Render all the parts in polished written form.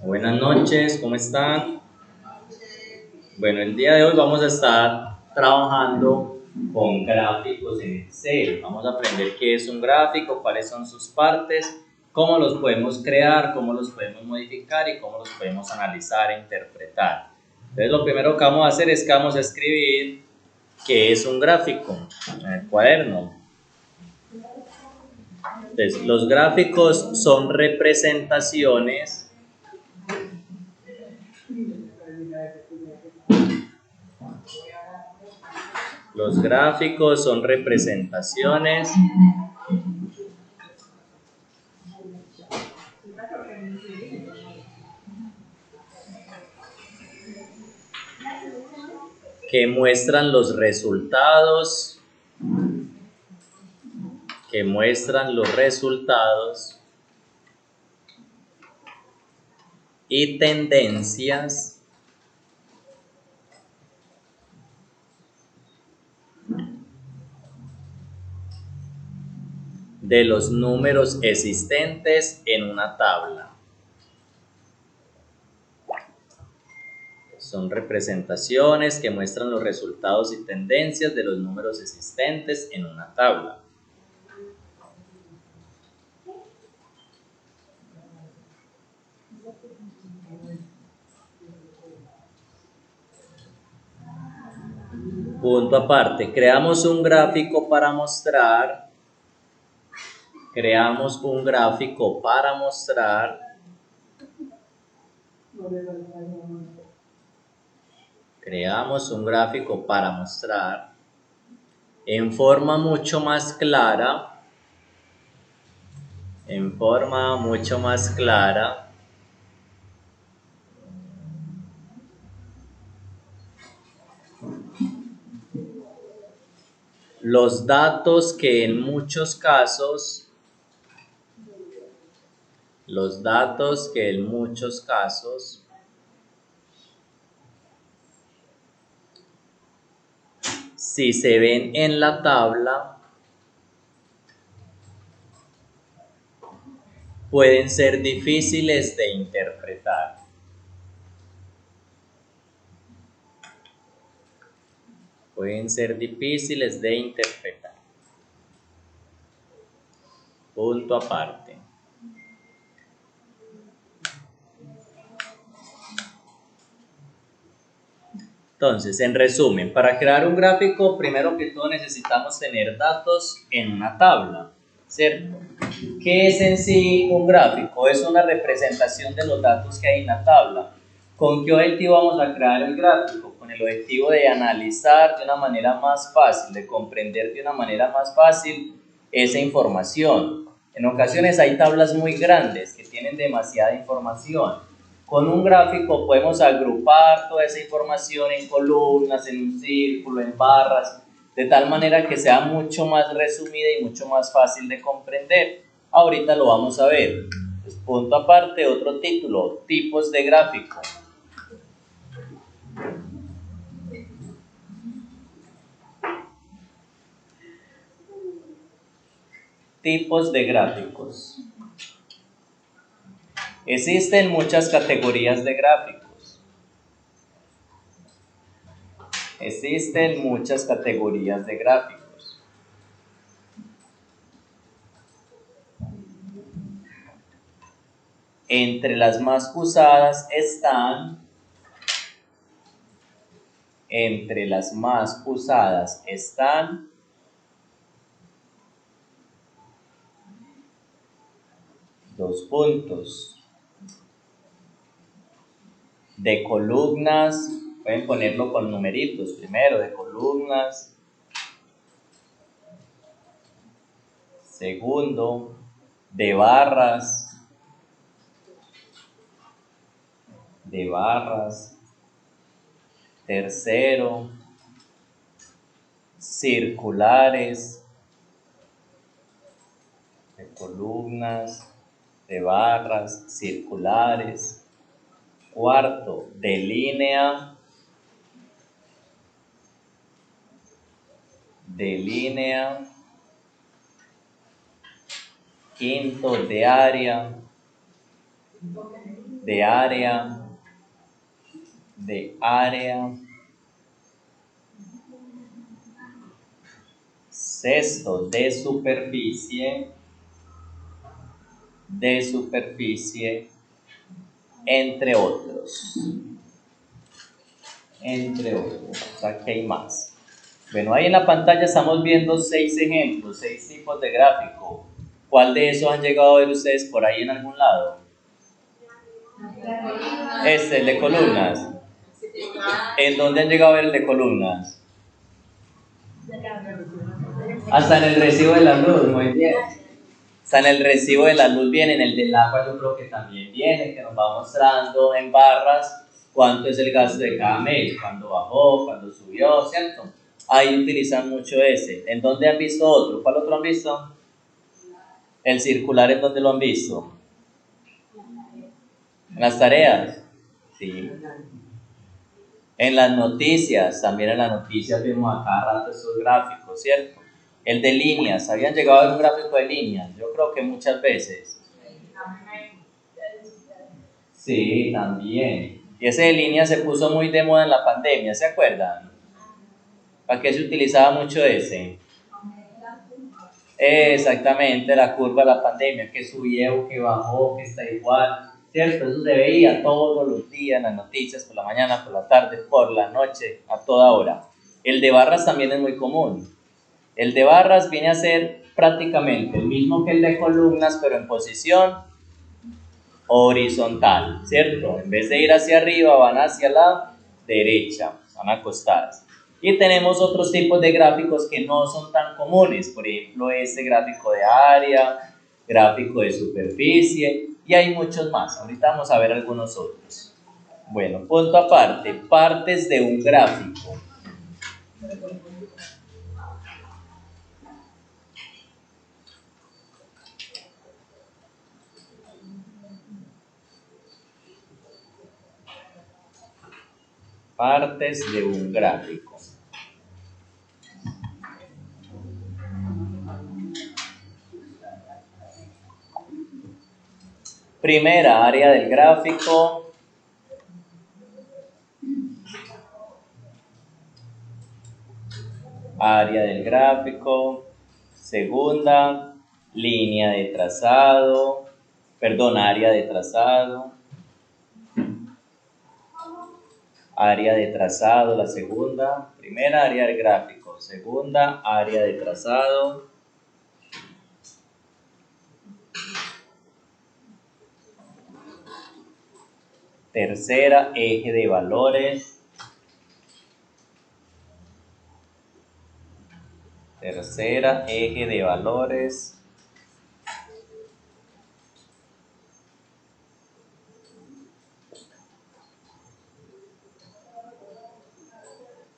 Buenas noches, ¿cómo están? Bueno, el día de hoy vamos a estar trabajando con gráficos en Excel. Vamos a aprender qué es un gráfico, cuáles son sus partes, cómo los podemos crear, cómo los podemos modificar y cómo los podemos analizar e interpretar. Entonces, lo primero que vamos a hacer es que vamos a escribir qué es un gráfico en el cuaderno. Entonces, los gráficos son representaciones. Los gráficos son representaciones que muestran los resultados, y tendencias de los números existentes en una tabla. Son representaciones que muestran los resultados y tendencias de los números existentes en una tabla. Punto aparte, creamos un gráfico para mostrar en forma mucho más clara los datos que en muchos casos si se ven en la tabla pueden ser difíciles de interpretar. Punto aparte. Entonces, en resumen, para crear un gráfico, primero que todo necesitamos tener datos en una tabla, ¿cierto? ¿Qué es en sí un gráfico? Es una representación de los datos que hay en la tabla. ¿Con qué objetivo vamos a crear el gráfico? Con el objetivo de analizar de una manera más fácil, de comprender de una manera más fácil esa información. En ocasiones hay tablas muy grandes que tienen demasiada información. Con un gráfico podemos agrupar toda esa información en columnas, en un círculo, en barras, de tal manera que sea mucho más resumida y mucho más fácil de comprender. Ahorita lo vamos a ver. Pues, punto aparte, otro título, tipos de gráfico. Tipos de gráficos. Existen muchas categorías de gráficos. Entre las más usadas están dos puntos de columnas, pueden ponerlo con numeritos primero, de columnas, segundo, de barras, tercero, circulares, de columnas, de barras, circulares, cuarto, de línea, quinto, de área, de área, de área. Sexto, de superficie, entre otros. Entre otros, o sea que hay más. Bueno, ahí en la pantalla estamos viendo 6 ejemplos, 6 tipos de gráfico. ¿Cuál de esos han llegado a ver ustedes por ahí en algún lado? Este, el de columnas. ¿En dónde han llegado a ver el de columnas? Hasta en el recibo de la luz, muy bien. Hasta en el recibo de la luz viene, en el del agua yo creo que también viene, que nos va mostrando en barras cuánto es el gasto de cada mes, cuándo bajó, cuándo subió, ¿cierto? Ahí utilizan mucho ese. ¿En dónde han visto otro? ¿Cuál otro han visto? El circular, ¿en dónde lo han visto? ¿En las tareas? Sí. En las noticias, también en las noticias vemos a cada rato estos gráficos, ¿cierto? El de líneas, ¿habían llegado a ver un gráfico de líneas? Yo creo que muchas veces. Sí, también. Y ese de líneas se puso muy de moda en la pandemia, ¿se acuerdan? ¿Para qué se utilizaba mucho ese? Exactamente, la curva de la pandemia, que subía o que bajó, que está igual, ¿cierto? Eso se veía todos los días en las noticias, por la mañana, por la tarde, por la noche, a toda hora. El de barras también es muy común. El de barras viene a ser prácticamente el mismo que el de columnas, pero en posición horizontal, ¿cierto? En vez de ir hacia arriba, van hacia la derecha, van acostadas. Y tenemos otros tipos de gráficos que no son tan comunes, por ejemplo, este gráfico de área, gráfico de superficie, y hay muchos más. Ahorita vamos a ver algunos otros. Bueno, punto aparte, partes de un gráfico. Partes de un gráfico. Primera área del gráfico. Área del gráfico. Segunda, línea de trazado. Perdón, área de trazado. Área de trazado, la segunda. Primera área del gráfico. Segunda, área de trazado. Tercera, eje de valores. Tercera, eje de valores.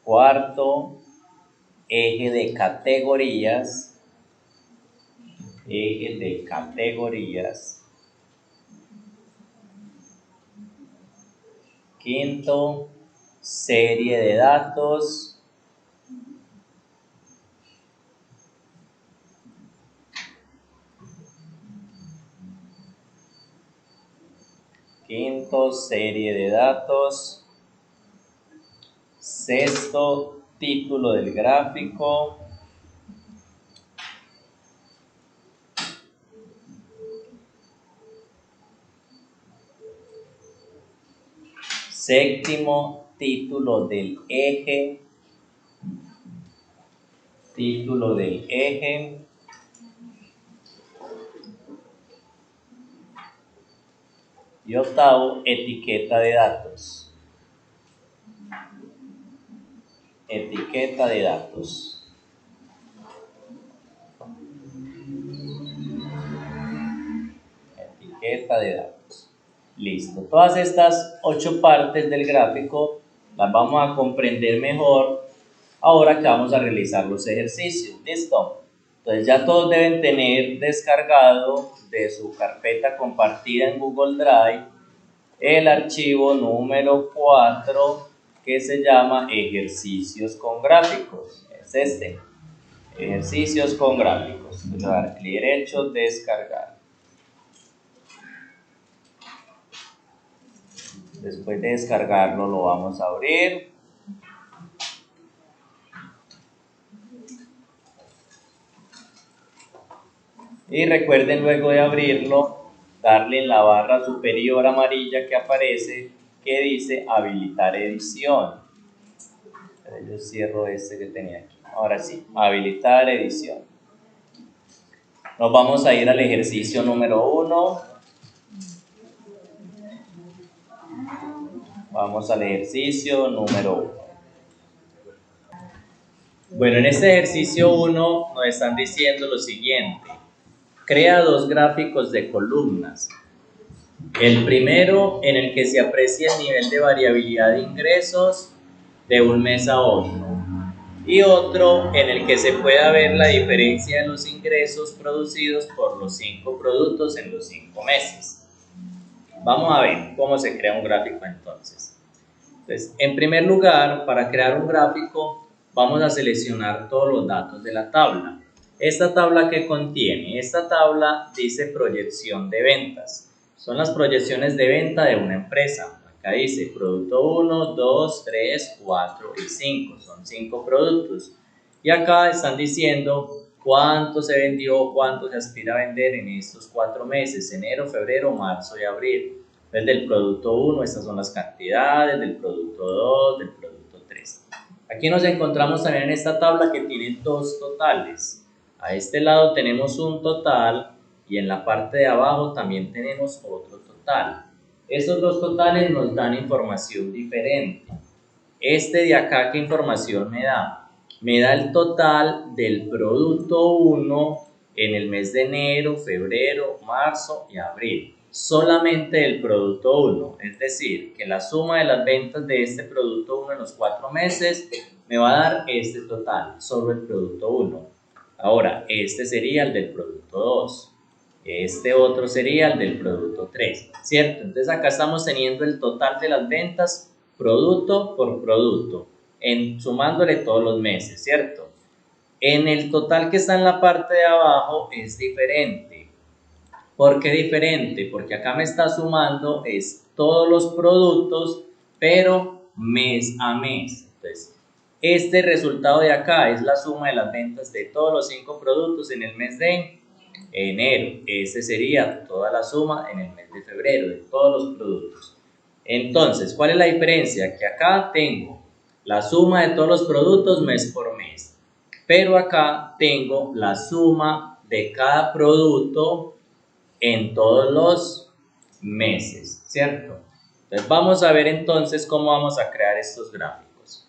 Cuarto, eje de categorías. Eje de categorías. Quinto, serie de datos. Quinto, serie de datos. Sexto, título del gráfico. Séptimo, título del eje. Título del eje. Y octavo, etiqueta de datos. Etiqueta de datos. Etiqueta de datos. Listo. Todas estas 8 partes del gráfico las vamos a comprender mejor ahora que vamos a realizar los ejercicios. ¿Listo? Entonces ya todos deben tener descargado de su carpeta compartida en Google Drive el archivo número 4 que se llama ejercicios con gráficos. Es este. Ejercicios con gráficos. Le voy a dar clic derecho, descargar. Después de descargarlo lo vamos a abrir. Y recuerden luego de abrirlo, darle en la barra superior amarilla que aparece, que dice habilitar edición. Yo cierro este que tenía aquí. Ahora sí, habilitar edición. Nos vamos a ir al ejercicio número 1. Vamos al ejercicio número 1. Bueno, en este ejercicio 1 nos están diciendo lo siguiente. Crea 2 gráficos de columnas. El primero en el que se aprecia el nivel de variabilidad de ingresos de un mes a otro. Y otro en el que se pueda ver la diferencia en los ingresos producidos por los 5 productos en los 5 meses. Vamos a ver cómo se crea un gráfico entonces. Entonces, en primer lugar, para crear un gráfico, vamos a seleccionar todos los datos de la tabla. ¿Esta tabla qué contiene? Esta tabla dice proyección de ventas. Son las proyecciones de venta de una empresa. Acá dice producto 1, 2, 3, 4 y 5. Son 5 productos. Y acá están diciendo cuánto se vendió, cuánto se aspira a vender en estos 4 meses, enero, febrero, marzo y abril. Desde el producto 1, estas son las cantidades, del producto 2, del producto 3. Aquí nos encontramos también en esta tabla que tiene 2 totales. A este lado tenemos un total y en la parte de abajo también tenemos otro total. Estos 2 totales nos dan información diferente. Este de acá, ¿qué información me da? Me da el total del producto 1 en el mes de enero, febrero, marzo y abril. Solamente el producto 1, es decir, que la suma de las ventas de este producto 1 en los 4 meses me va a dar este total, solo el producto 1. Ahora, este sería el del producto 2, este otro sería el del producto 3, ¿cierto? Entonces acá estamos teniendo el total de las ventas producto por producto, sumándole todos los meses, ¿cierto? En el total que está en la parte de abajo es diferente. ¿Por qué diferente? Porque acá me está sumando todos los productos, pero mes a mes. Entonces, este resultado de acá es la suma de las ventas de todos los 5 productos en el mes de enero. Este sería toda la suma en el mes de febrero de todos los productos. Entonces, ¿cuál es la diferencia? Que acá tengo la suma de todos los productos mes por mes, pero acá tengo la suma de cada producto en todos los meses, ¿cierto? Entonces vamos a ver entonces cómo vamos a crear estos gráficos.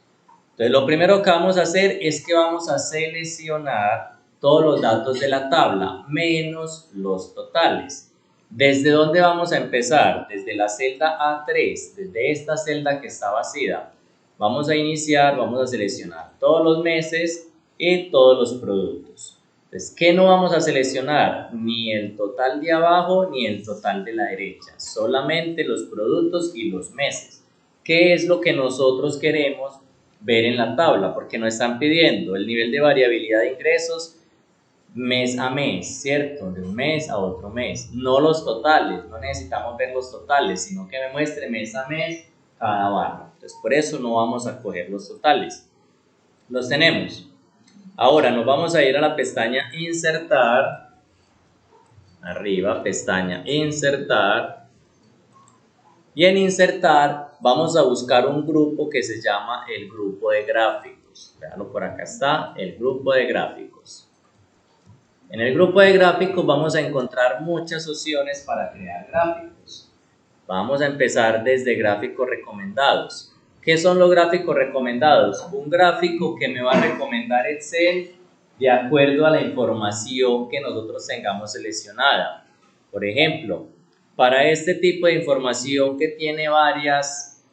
Entonces lo primero que vamos a hacer es que vamos a seleccionar todos los datos de la tabla menos los totales. ¿Desde dónde vamos a empezar? Desde la celda A3, desde esta celda que está vacía. Vamos a iniciar, vamos a seleccionar todos los meses y todos los productos. Entonces, ¿qué no vamos a seleccionar? Ni el total de abajo ni el total de la derecha, solamente los productos y los meses. ¿Qué es lo que nosotros queremos ver en la tabla? Porque nos están pidiendo el nivel de variabilidad de ingresos mes a mes, ¿cierto? De un mes a otro mes, no los totales, no necesitamos ver los totales, sino que me muestre mes a mes cada barra. Entonces, por eso no vamos a coger los totales. Los tenemos. Ahora nos vamos a ir a la pestaña insertar, arriba, pestaña insertar, y en insertar vamos a buscar un grupo que se llama el grupo de gráficos. Véanlo, por acá está el grupo de gráficos. En el grupo de gráficos vamos a encontrar muchas opciones para crear gráficos. Vamos a empezar desde gráficos recomendados. ¿Qué son los gráficos recomendados? Un gráfico que me va a recomendar Excel de acuerdo a la información que nosotros tengamos seleccionada. Por ejemplo, para este tipo de información que tiene varias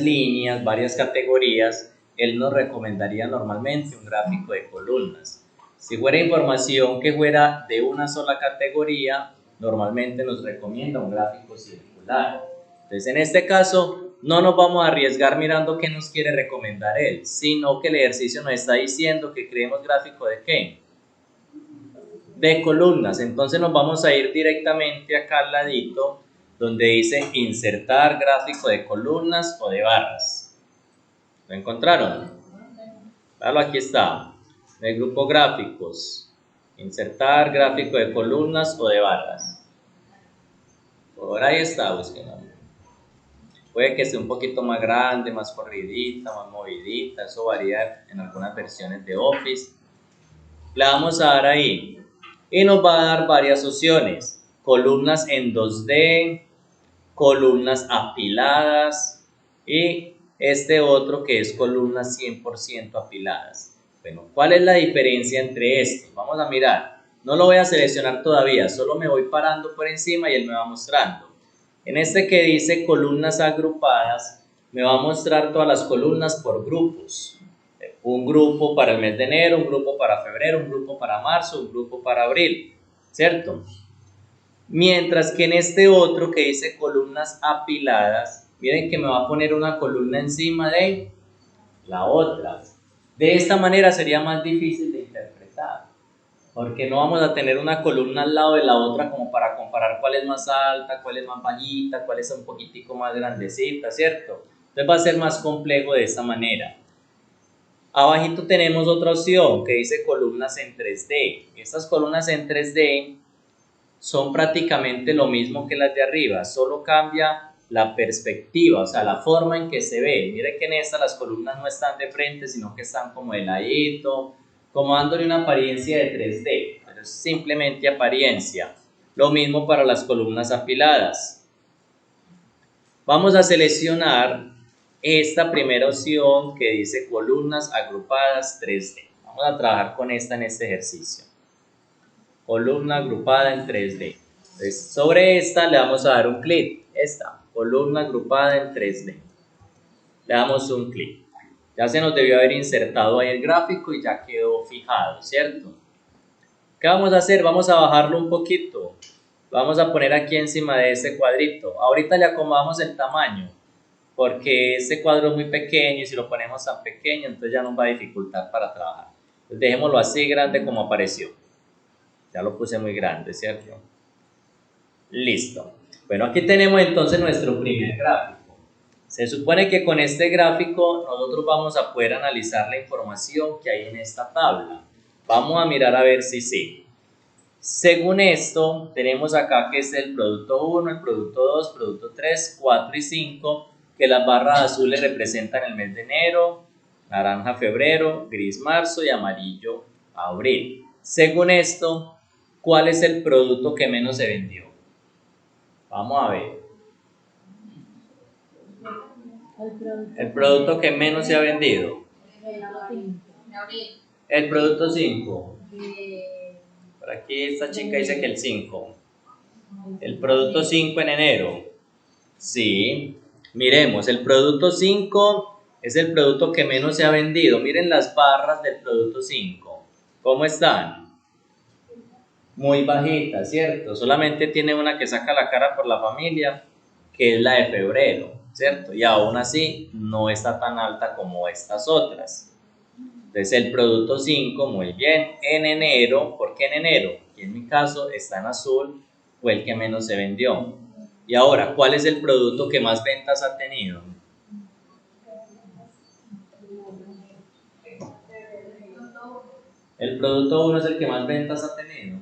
líneas, varias categorías, él nos recomendaría normalmente un gráfico de columnas. Si fuera información que fuera de una sola categoría, normalmente nos recomienda un gráfico circular. Entonces, en este caso, no nos vamos a arriesgar mirando qué nos quiere recomendar él, sino que el ejercicio nos está diciendo que creemos gráfico de ¿qué? De columnas. Entonces nos vamos a ir directamente acá al ladito donde dice insertar gráfico de columnas o de barras. ¿Lo encontraron? Claro, aquí está. En el grupo gráficos. Insertar gráfico de columnas o de barras. Por ahí está, búsquenlo. Puede que sea un poquito más grande, más corridita, más movidita. Eso varía en algunas versiones de Office. Le vamos a dar ahí. Y nos va a dar varias opciones. Columnas en 2D, columnas apiladas y este otro que es columnas 100% apiladas. Bueno, ¿cuál es la diferencia entre estos? Vamos a mirar. No lo voy a seleccionar todavía, solo me voy parando por encima y él me va mostrando. En este que dice columnas agrupadas, me va a mostrar todas las columnas por grupos. Un grupo para el mes de enero, un grupo para febrero, un grupo para marzo, un grupo para abril, ¿cierto? Mientras que en este otro que dice columnas apiladas, miren que me va a poner una columna encima de la otra. De esta manera sería más difícil de interpretar, porque no vamos a tener una columna al lado de la otra como para comparar cuál es más alta, cuál es más bajita, cuál es un poquitico más grandecita, ¿cierto? Entonces va a ser más complejo de esta manera. Abajito tenemos otra opción que dice columnas en 3D. Estas columnas en 3D son prácticamente lo mismo que las de arriba, solo cambia la perspectiva, o sea, la forma en que se ve. Mire que en esta las columnas no están de frente, sino que están como de ladito, como dándole una apariencia de 3D, pero es simplemente apariencia. Lo mismo para las columnas apiladas. Vamos a seleccionar esta primera opción que dice columnas agrupadas 3D. Vamos a trabajar con esta en este ejercicio. Columna agrupada en 3D. Entonces, sobre esta le vamos a dar un clic. Esta, columna agrupada en 3D. Le damos un clic. Ya se nos debió haber insertado ahí el gráfico y ya quedó fijado, ¿cierto? ¿Qué vamos a hacer? Vamos a bajarlo un poquito. Vamos a poner aquí encima de este cuadrito. Ahorita le acomodamos el tamaño, porque este cuadro es muy pequeño y si lo ponemos tan pequeño, entonces ya nos va a dificultar para trabajar. Entonces dejémoslo así grande como apareció. Ya lo puse muy grande, ¿cierto? Listo. Bueno, aquí tenemos entonces nuestro primer gráfico. Se supone que con este gráfico nosotros vamos a poder analizar la información que hay en esta tabla. Vamos a mirar a ver si sí. Según esto, tenemos acá que es el producto 1, el producto 2, producto 3, 4 y 5, que las barras azules representan el mes de enero, naranja febrero, gris marzo y amarillo abril. Según esto, ¿cuál es el producto que menos se vendió? Vamos a ver. El producto que menos se ha vendido. El producto 5. Por aquí esta chica dice que el 5. El producto 5 en enero. Sí. Miremos, el producto 5 es el producto que menos se ha vendido. Miren las barras del producto 5. ¿Cómo están? Muy bajitas, ¿cierto? Solamente tiene una que saca la cara por la familia, que es la de febrero, ¿cierto? Y aún así no está tan alta como estas otras. Entonces el producto 5, muy bien, en enero, ¿por qué en enero? Aquí en mi caso está en azul, fue el que menos se vendió. Y ahora, ¿cuál es el producto que más ventas ha tenido? El producto 1 es el que más ventas ha tenido.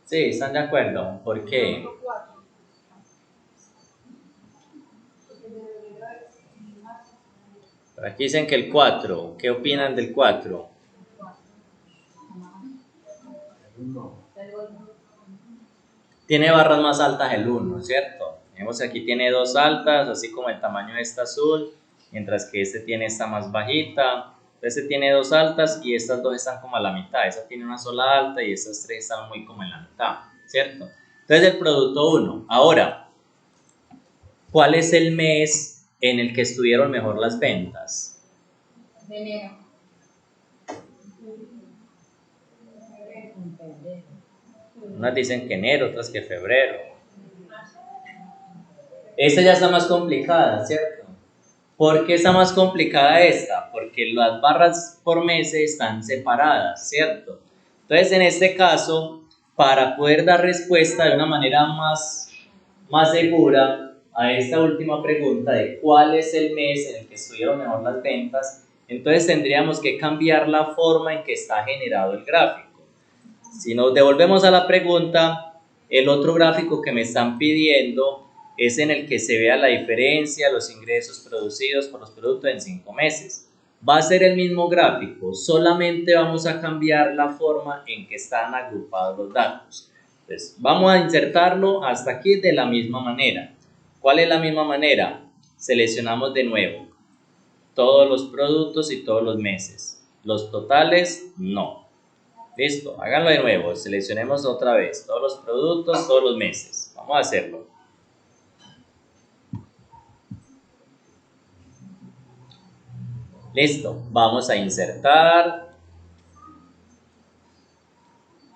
Sí, ¿están de acuerdo? ¿Por qué? Por aquí dicen que el 4. ¿Qué opinan del 4? Tiene barras más altas el 1, ¿cierto? Vemos que aquí tiene dos altas, así como el tamaño de esta azul, mientras que este tiene esta más bajita. Este tiene dos altas y estas dos están como a la mitad. Esta tiene una sola alta y estas tres están muy como en la mitad, ¿cierto? Entonces el producto 1. Ahora, ¿cuál es el mes en el que estuvieron mejor las ventas? De enero. Unas dicen que enero, otras que febrero. Esta ya está más complicada, ¿cierto? ¿Por qué está más complicada esta? Porque las barras por meses están separadas, ¿cierto? Entonces, en este caso, para poder dar respuesta de una manera más más segura a esta última pregunta de cuál es el mes en el que estuvieron mejor las ventas, entonces tendríamos que cambiar la forma en que está generado el gráfico. Si nos devolvemos a la pregunta, el otro gráfico que me están pidiendo es en el que se vea la diferencia, los ingresos producidos por los productos en 5 meses. Va a ser el mismo gráfico, solamente vamos a cambiar la forma en que están agrupados los datos. Entonces, vamos a insertarlo hasta aquí de la misma manera. ¿Cuál es la misma manera? Seleccionamos de nuevo todos los productos y todos los meses. Los totales, no. Listo, háganlo de nuevo. Seleccionemos otra vez todos los productos, todos los meses. Vamos a hacerlo. Listo, vamos a insertar.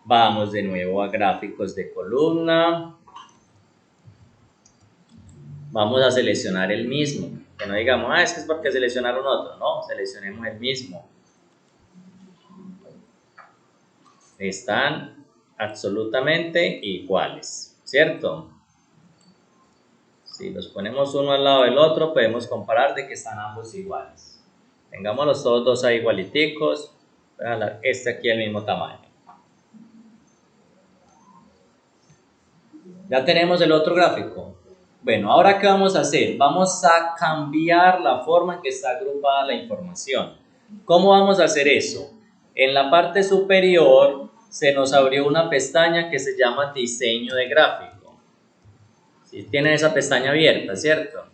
Vamos de nuevo a gráficos de columna. Vamos a seleccionar el mismo. Que no digamos, es que es porque seleccionaron otro. No, seleccionemos el mismo. Están absolutamente iguales, ¿cierto? Si los ponemos uno al lado del otro, podemos comparar de que están ambos iguales. Tengámoslos todos dos ahí igualiticos. Este aquí al mismo tamaño. Ya tenemos el otro gráfico. Bueno, ahora ¿qué vamos a hacer? Vamos a cambiar la forma en que está agrupada la información. ¿Cómo vamos a hacer eso? En la parte superior se nos abrió una pestaña que se llama diseño de gráfico. ¿Sí? Tienen esa pestaña abierta, ¿cierto?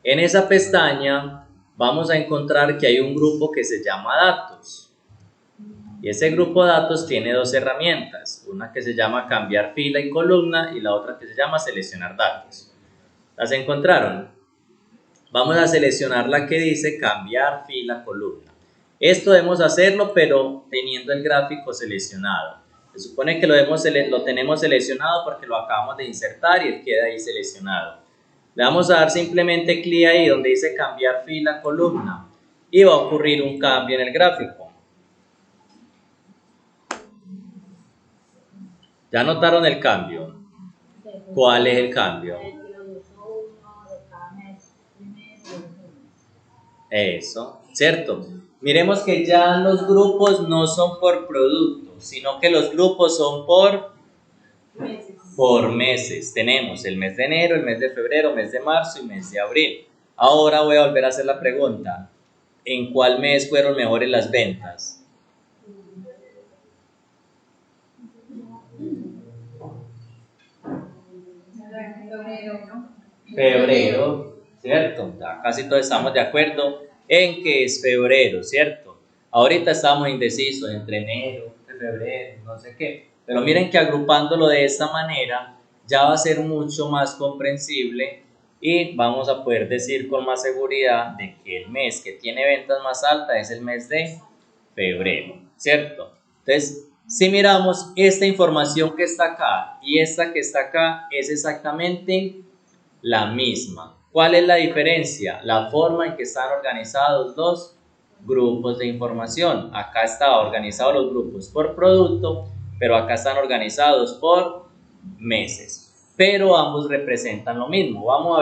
En esa pestaña vamos a encontrar que hay un grupo que se llama datos. Y ese grupo de datos tiene dos herramientas, una que se llama cambiar fila y columna y la otra que se llama seleccionar datos. ¿Las encontraron? Vamos a seleccionar la que dice cambiar fila columna. Esto debemos hacerlo pero teniendo el gráfico seleccionado. Se supone que lo tenemos seleccionado porque lo acabamos de insertar y él queda ahí seleccionado. Le vamos a dar simplemente clic ahí donde dice cambiar fila columna y va a ocurrir un cambio en el gráfico. ¿Ya notaron el cambio? ¿Cuál es el cambio? Eso, ¿cierto? Miremos que ya los grupos no son por productos, sino que los grupos son por meses. Tenemos el mes de enero, el mes de febrero, mes de marzo y mes de abril. Ahora voy a volver a hacer la pregunta. ¿En cuál mes fueron mejores las ventas? Febrero, ¿cierto? Ya casi todos estamos de acuerdo en que es febrero, ¿cierto? Ahorita estamos indecisos entre enero, febrero, no sé qué. Pero miren que agrupándolo de esta manera ya va a ser mucho más comprensible y vamos a poder decir con más seguridad de que el mes que tiene ventas más altas es el mes de febrero, ¿cierto? Entonces, si miramos esta información que está acá y esta que está acá es exactamente la misma. ¿Cuál es la diferencia? La forma en que están organizados los grupos de información. Acá están organizados los grupos por producto, pero acá están organizados por meses. Pero ambos representan lo mismo. Vamos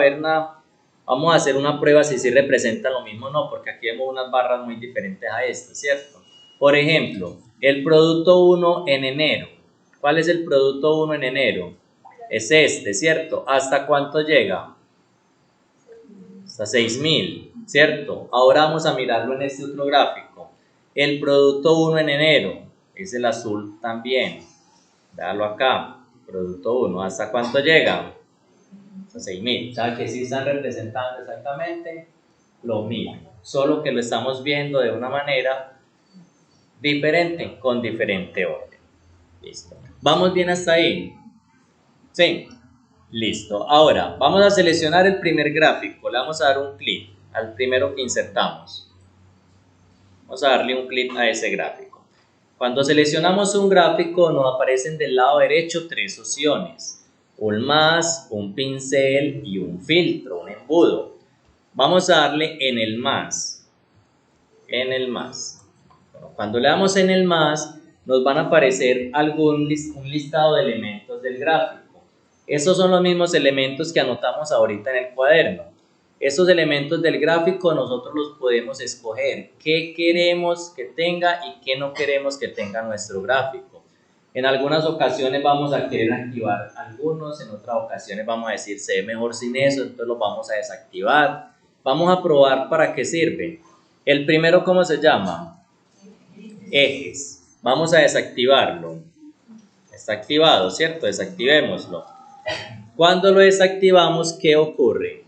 a hacer una prueba si representan lo mismo o no, porque aquí vemos unas barras muy diferentes a esto, ¿cierto? Por ejemplo, el producto 1 en enero. ¿Cuál es el producto 1 en enero? Es este, ¿cierto? ¿Hasta cuánto llega? Hasta 6.000, ¿cierto? Ahora vamos a mirarlo en este otro gráfico. El producto 1 en enero es el azul también. Véalo acá. Producto 1, ¿hasta cuánto llega? Hasta 6.000. O sea que sí están representando exactamente lo mismo, solo que lo estamos viendo de una manera diferente, con diferente orden. Listo. ¿Vamos bien hasta ahí? Sí. Listo. Ahora, vamos a seleccionar el primer gráfico. Le vamos a dar un clic al primero que insertamos. Vamos a darle un clic a ese gráfico. Cuando seleccionamos un gráfico, nos aparecen del lado derecho tres opciones. Un más, un pincel y un filtro, un embudo. Vamos a darle en el más. En el más. Bueno, cuando le damos en el más, nos van a aparecer un listado de elementos del gráfico. Esos son los mismos elementos que anotamos ahorita en el cuaderno. Esos elementos del gráfico nosotros los podemos escoger. ¿Qué queremos que tenga y qué no queremos que tenga nuestro gráfico? En algunas ocasiones vamos a querer activar algunos, en otras ocasiones vamos a decir se ve mejor sin eso, entonces los vamos a desactivar. Vamos a probar para qué sirven. El primero, ¿cómo se llama? Ejes. Vamos a desactivarlo. Está activado, ¿cierto? Desactivémoslo. Cuando lo desactivamos, ¿qué ocurre?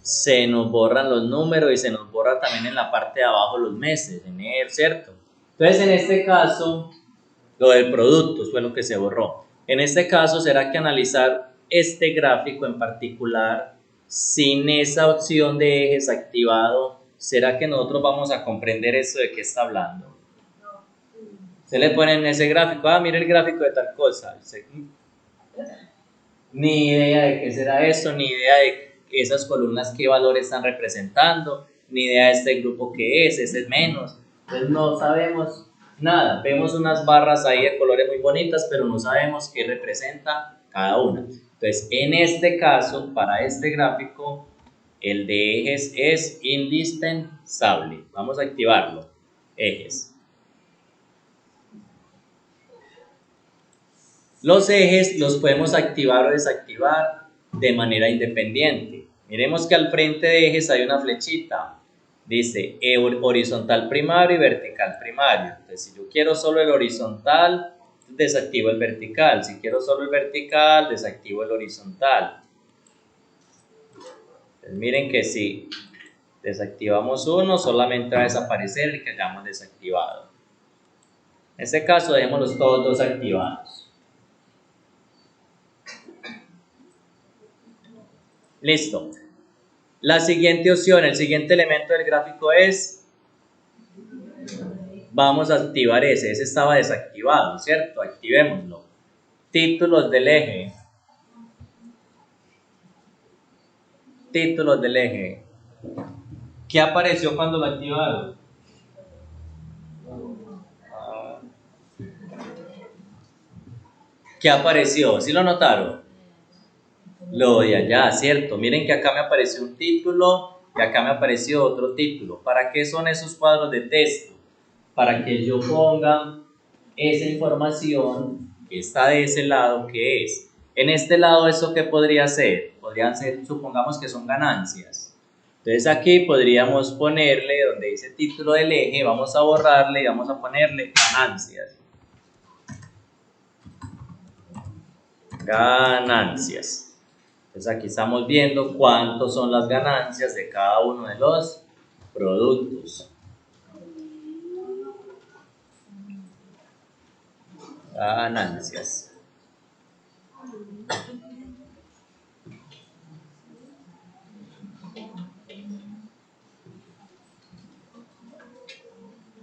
Se nos borran los números y se nos borra también en la parte de abajo los meses, enero, ¿cierto? Entonces, en este caso, lo del producto fue lo que se borró. En este caso, será que analizar este gráfico en particular, sin esa opción de ejes activado, ¿será que nosotros vamos a comprender eso de qué está hablando? Se le pone en ese gráfico, mire el gráfico de tal cosa. Ni idea de qué será eso, ni idea de esas columnas qué valores están representando, ni idea de este grupo qué es, ese es menos. Entonces no sabemos nada. Vemos unas barras ahí de colores muy bonitas, pero no sabemos qué representa cada una. Entonces, en este caso, para este gráfico, el de ejes es indispensable. Vamos a activarlo. Ejes. Los ejes los podemos activar o desactivar de manera independiente. Miremos que al frente de ejes hay una flechita. Dice horizontal primario y vertical primario. Entonces, si yo quiero solo el horizontal, desactivo el vertical. Si quiero solo el vertical, desactivo el horizontal. Entonces, miren que si desactivamos uno, solamente va a desaparecer el que hayamos desactivado. En este caso, dejémoslos todos dos activados. Listo. La siguiente opción, el siguiente elemento del gráfico es, vamos a activar ese estaba desactivado, ¿cierto? Activémoslo. Títulos del eje. Títulos del eje. ¿Qué apareció cuando lo activaron? ¿Qué apareció? ¿Sí lo notaron? Lo de allá, ¿cierto? Miren que acá me apareció un título y acá me apareció otro título. ¿Para qué son esos cuadros de texto? Para que yo ponga esa información que está de ese lado, que es. En este lado, ¿eso qué podría ser? Podrían ser, supongamos que son ganancias. Entonces aquí podríamos ponerle, donde dice título del eje, vamos a borrarle y vamos a ponerle ganancias. Ganancias. Entonces aquí estamos viendo cuántos son las ganancias de cada uno de los productos. Ganancias.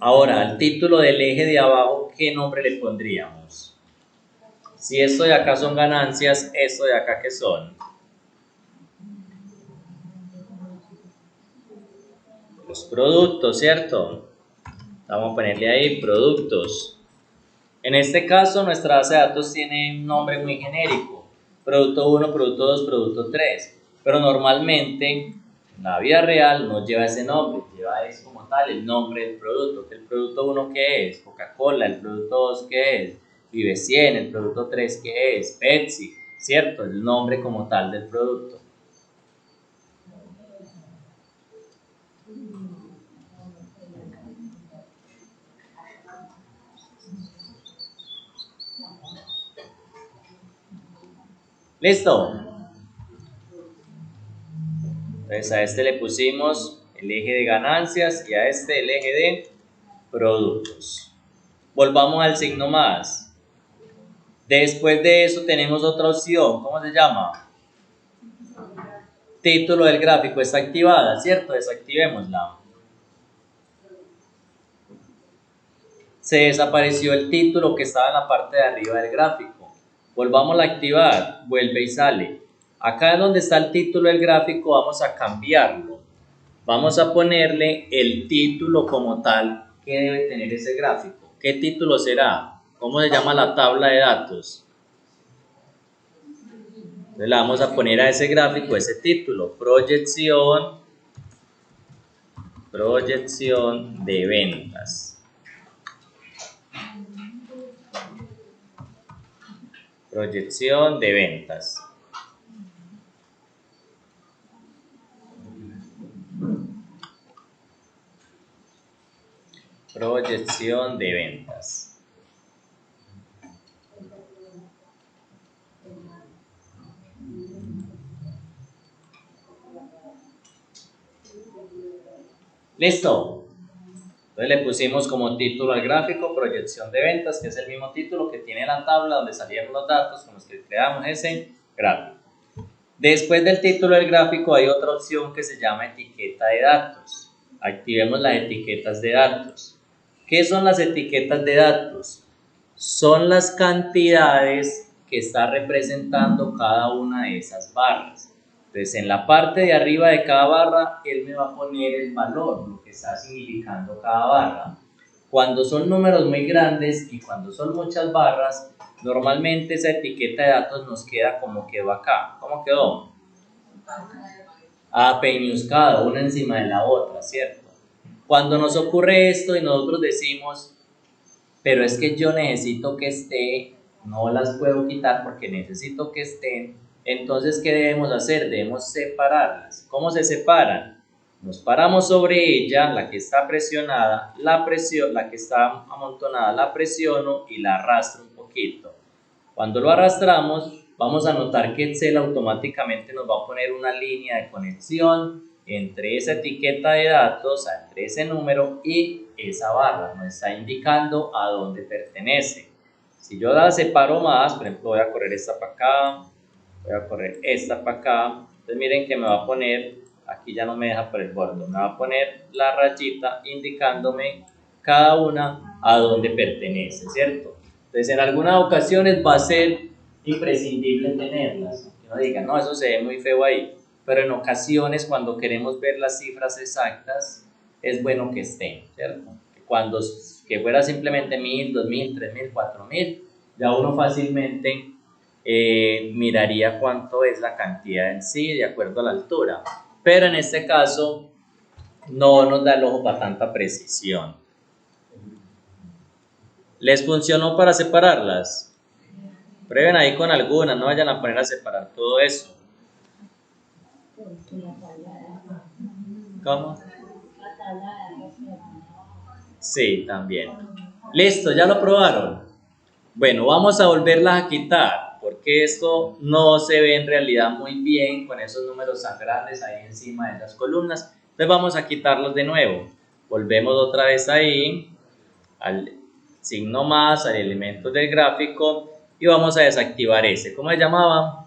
Ahora, al título del eje de abajo, ¿qué nombre le pondríamos? Si esto de acá son ganancias, ¿esto de acá qué son? Los productos, ¿cierto? Vamos a ponerle ahí productos. En este caso, nuestra base de datos tiene un nombre muy genérico. Producto 1, producto 2, producto 3. Pero normalmente, en la vida real, no lleva ese nombre. Lleva es como tal el nombre del producto. ¿El producto 1 qué es? Coca-Cola. ¿El producto 2 qué es? Vive 100. ¿El producto 3 qué es? Pepsi. ¿Cierto? El nombre como tal del producto. ¿Listo? Entonces a este le pusimos el eje de ganancias y a este el eje de productos. Volvamos al signo más. Después de eso tenemos otra opción. ¿Cómo se llama? Título del gráfico está activada, ¿cierto? Desactivémosla. Se desapareció el título que estaba en la parte de arriba del gráfico. Volvamos a activar, vuelve y sale. Acá donde está el título del gráfico vamos a cambiarlo. Vamos a ponerle el título como tal que debe tener ese gráfico. ¿Qué título será? ¿Cómo se llama la tabla de datos? Entonces le vamos a poner a ese gráfico ese título, proyección de ventas. Proyección de ventas. Proyección de ventas. ¿Listo? Entonces le pusimos como título al gráfico proyección de ventas, que es el mismo título que tiene la tabla donde salieron los datos con los que creamos ese gráfico. Después del título del gráfico hay otra opción que se llama etiqueta de datos. Activemos las etiquetas de datos. ¿Qué son las etiquetas de datos? Son las cantidades que está representando cada una de esas barras. Entonces, en la parte de arriba de cada barra, él me va a poner el valor, lo que está significando cada barra. Cuando son números muy grandes y cuando son muchas barras, normalmente esa etiqueta de datos nos queda como quedó acá. ¿Cómo quedó? Peñuscada, una encima de la otra, ¿cierto? Cuando nos ocurre esto y nosotros decimos, pero es que yo necesito que esté, no las puedo quitar porque necesito que estén, entonces ¿qué debemos hacer? Debemos separarlas. ¿Cómo se separan? Nos paramos sobre ella, la que está presionada, la que está amontonada la presiono y la arrastro un poquito. Cuando lo arrastramos, vamos a notar que Excel automáticamente nos va a poner una línea de conexión entre esa etiqueta de datos, entre ese número y esa barra. Nos está indicando a dónde pertenece. Si yo la separo más, por ejemplo, voy a correr esta para acá, voy a correr esta para acá. Entonces miren que me va a poner, aquí ya no me deja por el borde, me va a poner la rayita indicándome cada una a dónde pertenece, ¿cierto? Entonces, en algunas ocasiones va a ser imprescindible tenerlas. Que no digan, no, eso se ve muy feo ahí. Pero en ocasiones, cuando queremos ver las cifras exactas, es bueno que estén, ¿cierto? Que fuera simplemente 1000, 2000, 3000, 4000, ya uno fácilmente miraría cuánto es la cantidad en sí, de acuerdo a la altura. Pero en este caso, no nos da el ojo para tanta precisión. ¿Les funcionó para separarlas? Prueben ahí con algunas, no vayan a poner a separar todo eso. ¿Cómo? Sí, también. Listo, ¿ya lo probaron? Bueno, vamos a volverlas a quitar, porque esto no se ve en realidad muy bien con esos números tan grandes ahí encima de las columnas. Entonces vamos a quitarlos de nuevo. Volvemos otra vez ahí, al signo más, al elemento del gráfico, y vamos a desactivar ese. ¿Cómo se llamaba?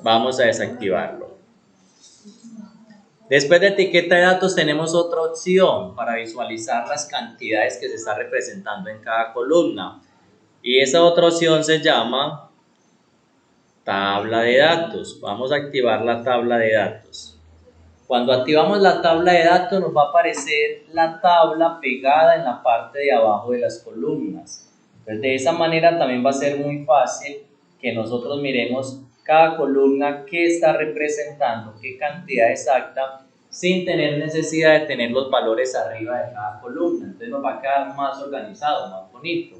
Vamos a desactivarlo. Después de etiqueta de datos tenemos otra opción para visualizar las cantidades que se está representando en cada columna. Y esa otra opción se llama tabla de datos. Vamos a activar la tabla de datos. Cuando activamos la tabla de datos nos va a aparecer la tabla pegada en la parte de abajo de las columnas. Entonces, de esa manera también va a ser muy fácil que nosotros miremos cada columna qué está representando, qué cantidad exacta, sin tener necesidad de tener los valores arriba de cada columna. Entonces nos va a quedar más organizado, más bonito.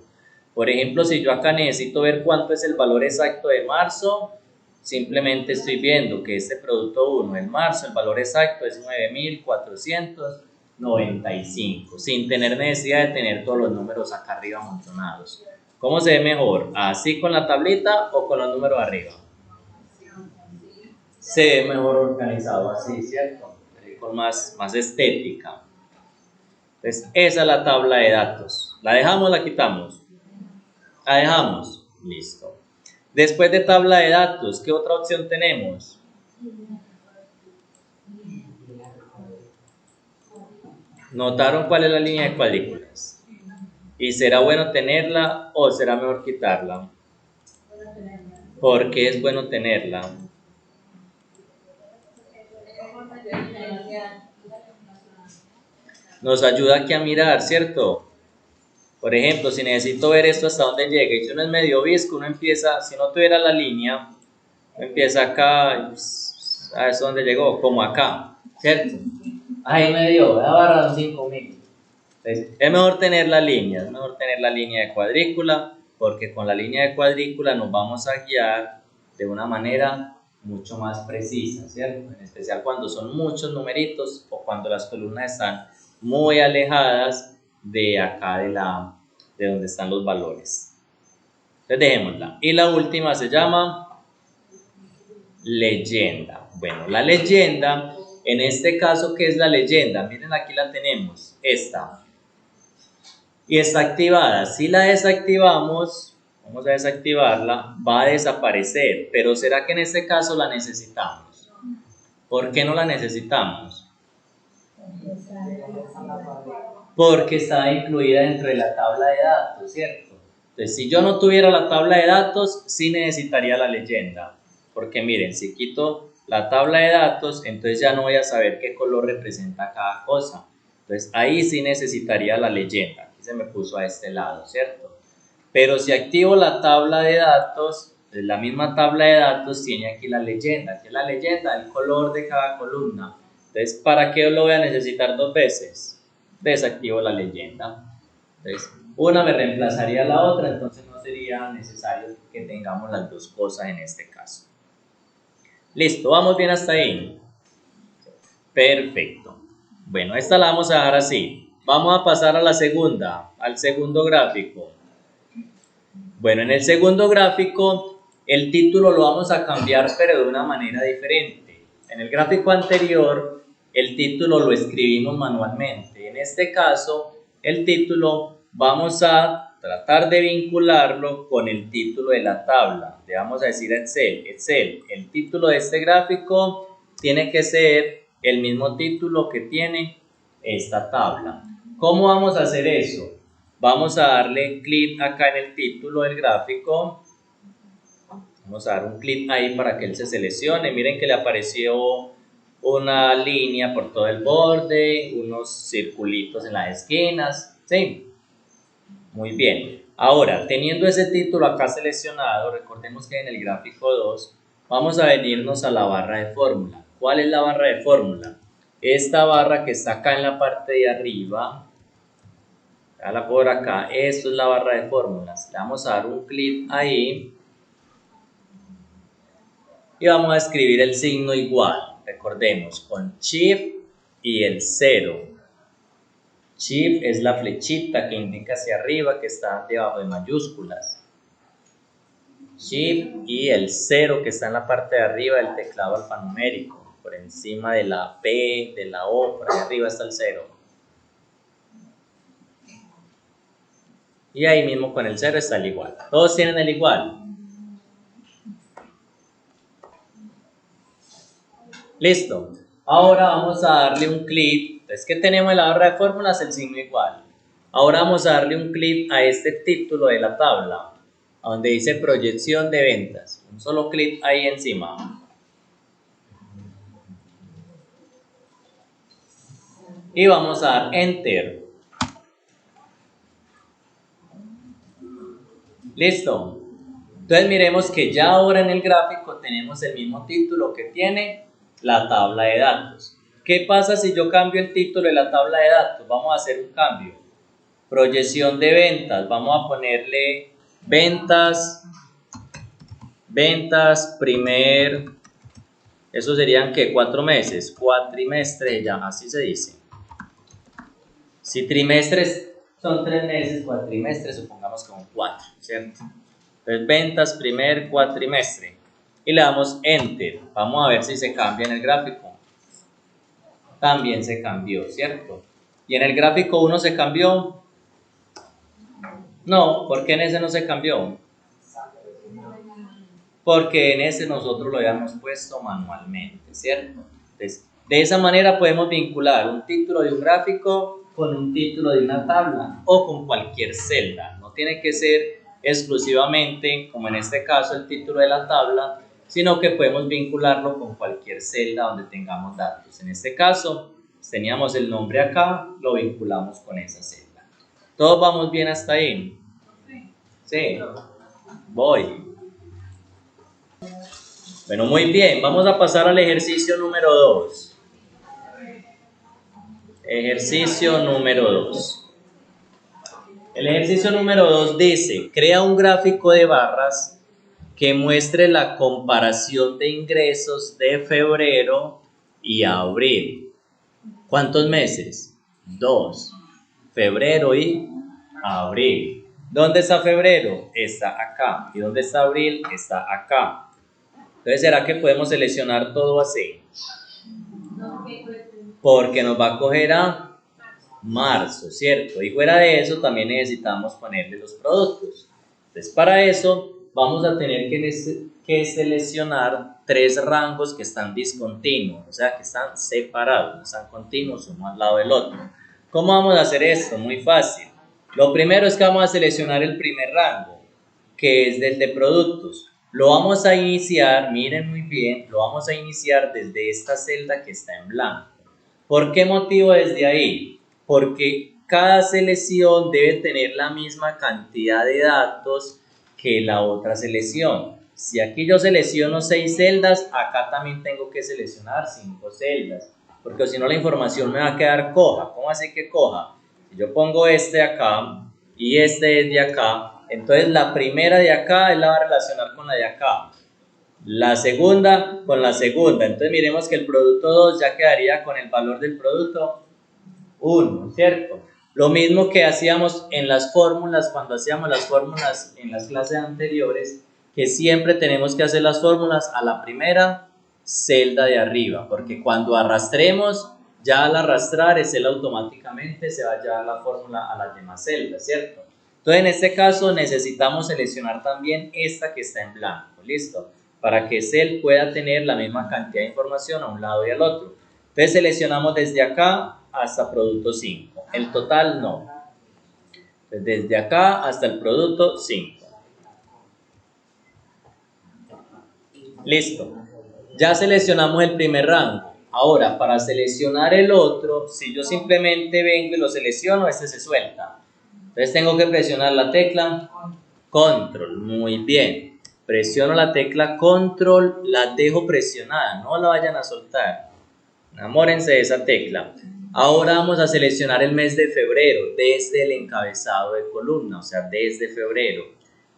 Por ejemplo, si yo acá necesito ver cuánto es el valor exacto de marzo, simplemente estoy viendo que este producto 1 en marzo, el valor exacto es 9.495, sin tener necesidad de tener todos los números acá arriba amontonados. ¿Cómo se ve mejor? ¿Así con la tablita o con los números arriba? Se ve mejor organizado así, ¿cierto? Con más estética. Entonces, esa es la tabla de datos. ¿La dejamos o la quitamos? La dejamos. Listo. Después de tabla de datos, ¿qué otra opción tenemos? ¿Notaron cuál es la línea de cuadrículas? ¿Y será bueno tenerla o será mejor quitarla? ¿Por qué es bueno tenerla? Nos ayuda aquí a mirar, ¿cierto? Por ejemplo, si necesito ver esto hasta dónde llega, y si uno es medio visco, uno empieza, si no tuviera la línea, uno empieza acá, a ver dónde llegó, como acá, ¿cierto? Ahí me dio, voy a barrar 5.000. Entonces, es mejor tener la línea, es mejor tener la línea de cuadrícula, porque con la línea de cuadrícula nos vamos a guiar de una manera mucho más precisa, ¿cierto? En especial cuando son muchos numeritos o cuando las columnas están muy alejadas de acá de donde están los valores. Entonces dejémosla. Y la última se llama leyenda. Bueno, la leyenda, en este caso, ¿qué es la leyenda? Miren, aquí la tenemos, esta. Y está activada. Si la desactivamos, vamos a desactivarla, va a desaparecer. Pero ¿será que en este caso la necesitamos? ¿Por qué no la necesitamos? Porque está incluida dentro de la tabla de datos, ¿cierto? Entonces, si yo no tuviera la tabla de datos, sí necesitaría la leyenda. Porque miren, si quito la tabla de datos, entonces ya no voy a saber qué color representa cada cosa. Entonces, ahí sí necesitaría la leyenda. Aquí se me puso a este lado, ¿cierto? Pero si activo la tabla de datos, la misma tabla de datos tiene aquí la leyenda. ¿Qué es la leyenda? El color de cada columna. Entonces, ¿para qué lo voy a necesitar dos veces? Desactivo la leyenda. Entonces, una me reemplazaría la otra, entonces no sería necesario que tengamos las dos cosas en este caso. Listo, ¿vamos bien hasta ahí? Perfecto. Bueno, esta la vamos a dejar así. Vamos a pasar a la segunda, al segundo gráfico. Bueno, en el segundo gráfico, el título lo vamos a cambiar, pero de una manera diferente. En el gráfico anterior, el título lo escribimos manualmente. En este caso, el título vamos a tratar de vincularlo con el título de la tabla. Le vamos a decir a Excel, el título de este gráfico tiene que ser el mismo título que tiene esta tabla. ¿Cómo vamos a hacer eso? Vamos a darle clic acá en el título del gráfico. Vamos a dar un clic ahí para que él se seleccione. Miren que le apareció una línea por todo el borde, unos circulitos en las esquinas. ¿Sí? Muy bien. Ahora, teniendo ese título acá seleccionado, recordemos que en el gráfico 2 vamos a venirnos a la barra de fórmula. ¿Cuál es la barra de fórmula? Esta barra que está acá en la parte de arriba. Hágala por acá, esto es la barra de fórmulas. Le vamos a dar un clic ahí y vamos a escribir el signo igual. Recordemos, con Shift y el 0. Shift es la flechita que indica hacia arriba que está debajo de mayúsculas. Shift y el 0 que está en la parte de arriba del teclado alfanumérico. Por encima de la P, de la O, por ahí arriba está el 0. Y ahí mismo con el 0 está el igual. Todos tienen el igual. Listo. Ahora vamos a darle un clic. Es que tenemos en la barra de fórmulas el signo igual. Ahora vamos a darle un clic a este título de la tabla, a donde dice proyección de ventas. Un solo clic ahí encima. Y vamos a dar Enter. Listo. Entonces miremos que ya ahora en el gráfico tenemos el mismo título que tiene la tabla de datos. ¿Qué pasa si yo cambio el título de la tabla de datos? Vamos a hacer un cambio. Proyección de ventas. Vamos a ponerle ventas primer, eso serían ¿qué? 4 meses, cuatrimestre, ya así se dice. Si trimestres son 3 meses, cuatrimestre supongamos que son 4, ¿cierto? Entonces ventas primer cuatrimestre y le damos Enter. Vamos a ver si se cambia en el gráfico. También se cambió, ¿cierto? Y en el gráfico 1 se cambió. No, ¿por qué en ese no se cambió? Porque en ese nosotros lo habíamos puesto manualmente, ¿cierto? Entonces, de esa manera podemos vincular un título de un gráfico con un título de una tabla o con cualquier celda. No tiene que ser exclusivamente, como en este caso, el título de la tabla, sino que podemos vincularlo con cualquier celda donde tengamos datos. En este caso, teníamos el nombre acá, lo vinculamos con esa celda. ¿Todos vamos bien hasta ahí? Sí, voy. Bueno, muy bien, vamos a pasar al ejercicio número 2. Ejercicio número 2. El ejercicio número 2 dice, crea un gráfico de barras que muestre la comparación de ingresos de febrero y abril. ¿Cuántos meses? 2. Febrero y abril. ¿Dónde está febrero? Está acá. ¿Y dónde está abril? Está acá. Entonces, ¿será que podemos seleccionar todo así? Porque nos va a coger a marzo, ¿cierto? Y fuera de eso también necesitamos ponerle los productos. Entonces, para eso vamos a tener que seleccionar 3 rangos que están discontinuos, o sea, que están separados, no están continuos uno al lado del otro. ¿Cómo vamos a hacer esto? Muy fácil. Lo primero es que vamos a seleccionar el primer rango, que es del de productos. Lo vamos a iniciar, miren muy bien, lo vamos a iniciar desde esta celda que está en blanco. ¿Por qué motivo desde ahí? Porque cada selección debe tener la misma cantidad de datos que la otra selección. Si aquí yo selecciono 6 celdas, acá también tengo que seleccionar 5 celdas, porque si no la información me va a quedar coja. ¿Cómo así que coja? Si yo pongo este acá y este es de acá, entonces la primera de acá él la va a relacionar con la de acá, la segunda con la segunda. Entonces miremos que el producto 2 ya quedaría con el valor del producto 1, ¿cierto? Lo mismo que hacíamos en las fórmulas, cuando hacíamos las fórmulas en las clases anteriores, que siempre tenemos que hacer las fórmulas a la primera celda de arriba, porque cuando arrastremos, ya al arrastrar, él automáticamente se va a llevar la fórmula a las demás celdas, ¿cierto? Entonces, en este caso, necesitamos seleccionar también esta que está en blanco, ¿listo? Para que Cell pueda tener la misma cantidad de información a un lado y al otro. Entonces, seleccionamos desde acá hasta producto 5. El total no. Entonces, desde acá hasta el producto 5. Listo. Ya seleccionamos el primer rango. Ahora, para seleccionar el otro, si yo simplemente vengo y lo selecciono, este se suelta. Entonces tengo que presionar la tecla Control. Muy bien. Presiono la tecla Control, la dejo presionada, no la vayan a soltar. Enamórense de esa tecla. Ahora vamos a seleccionar el mes de febrero desde el encabezado de columna, o sea, desde febrero.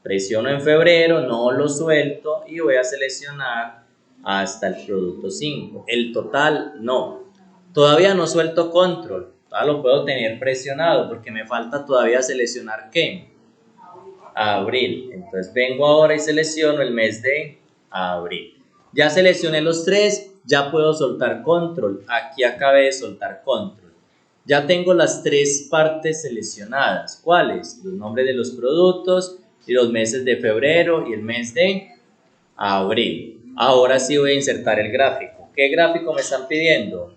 Presiono en febrero, no lo suelto y voy a seleccionar hasta el producto 5. El total no. Todavía no suelto control, todavía lo puedo tener presionado porque me falta todavía seleccionar ¿qué? Abril. Entonces vengo ahora y selecciono el mes de abril. Ya seleccioné los 3, ya puedo soltar control. Aquí acabé de soltar control. Ya tengo las 3 partes seleccionadas. ¿Cuáles? Los nombres de los productos y los meses de febrero y el mes de abril. Ahora sí voy a insertar el gráfico. ¿Qué gráfico me están pidiendo?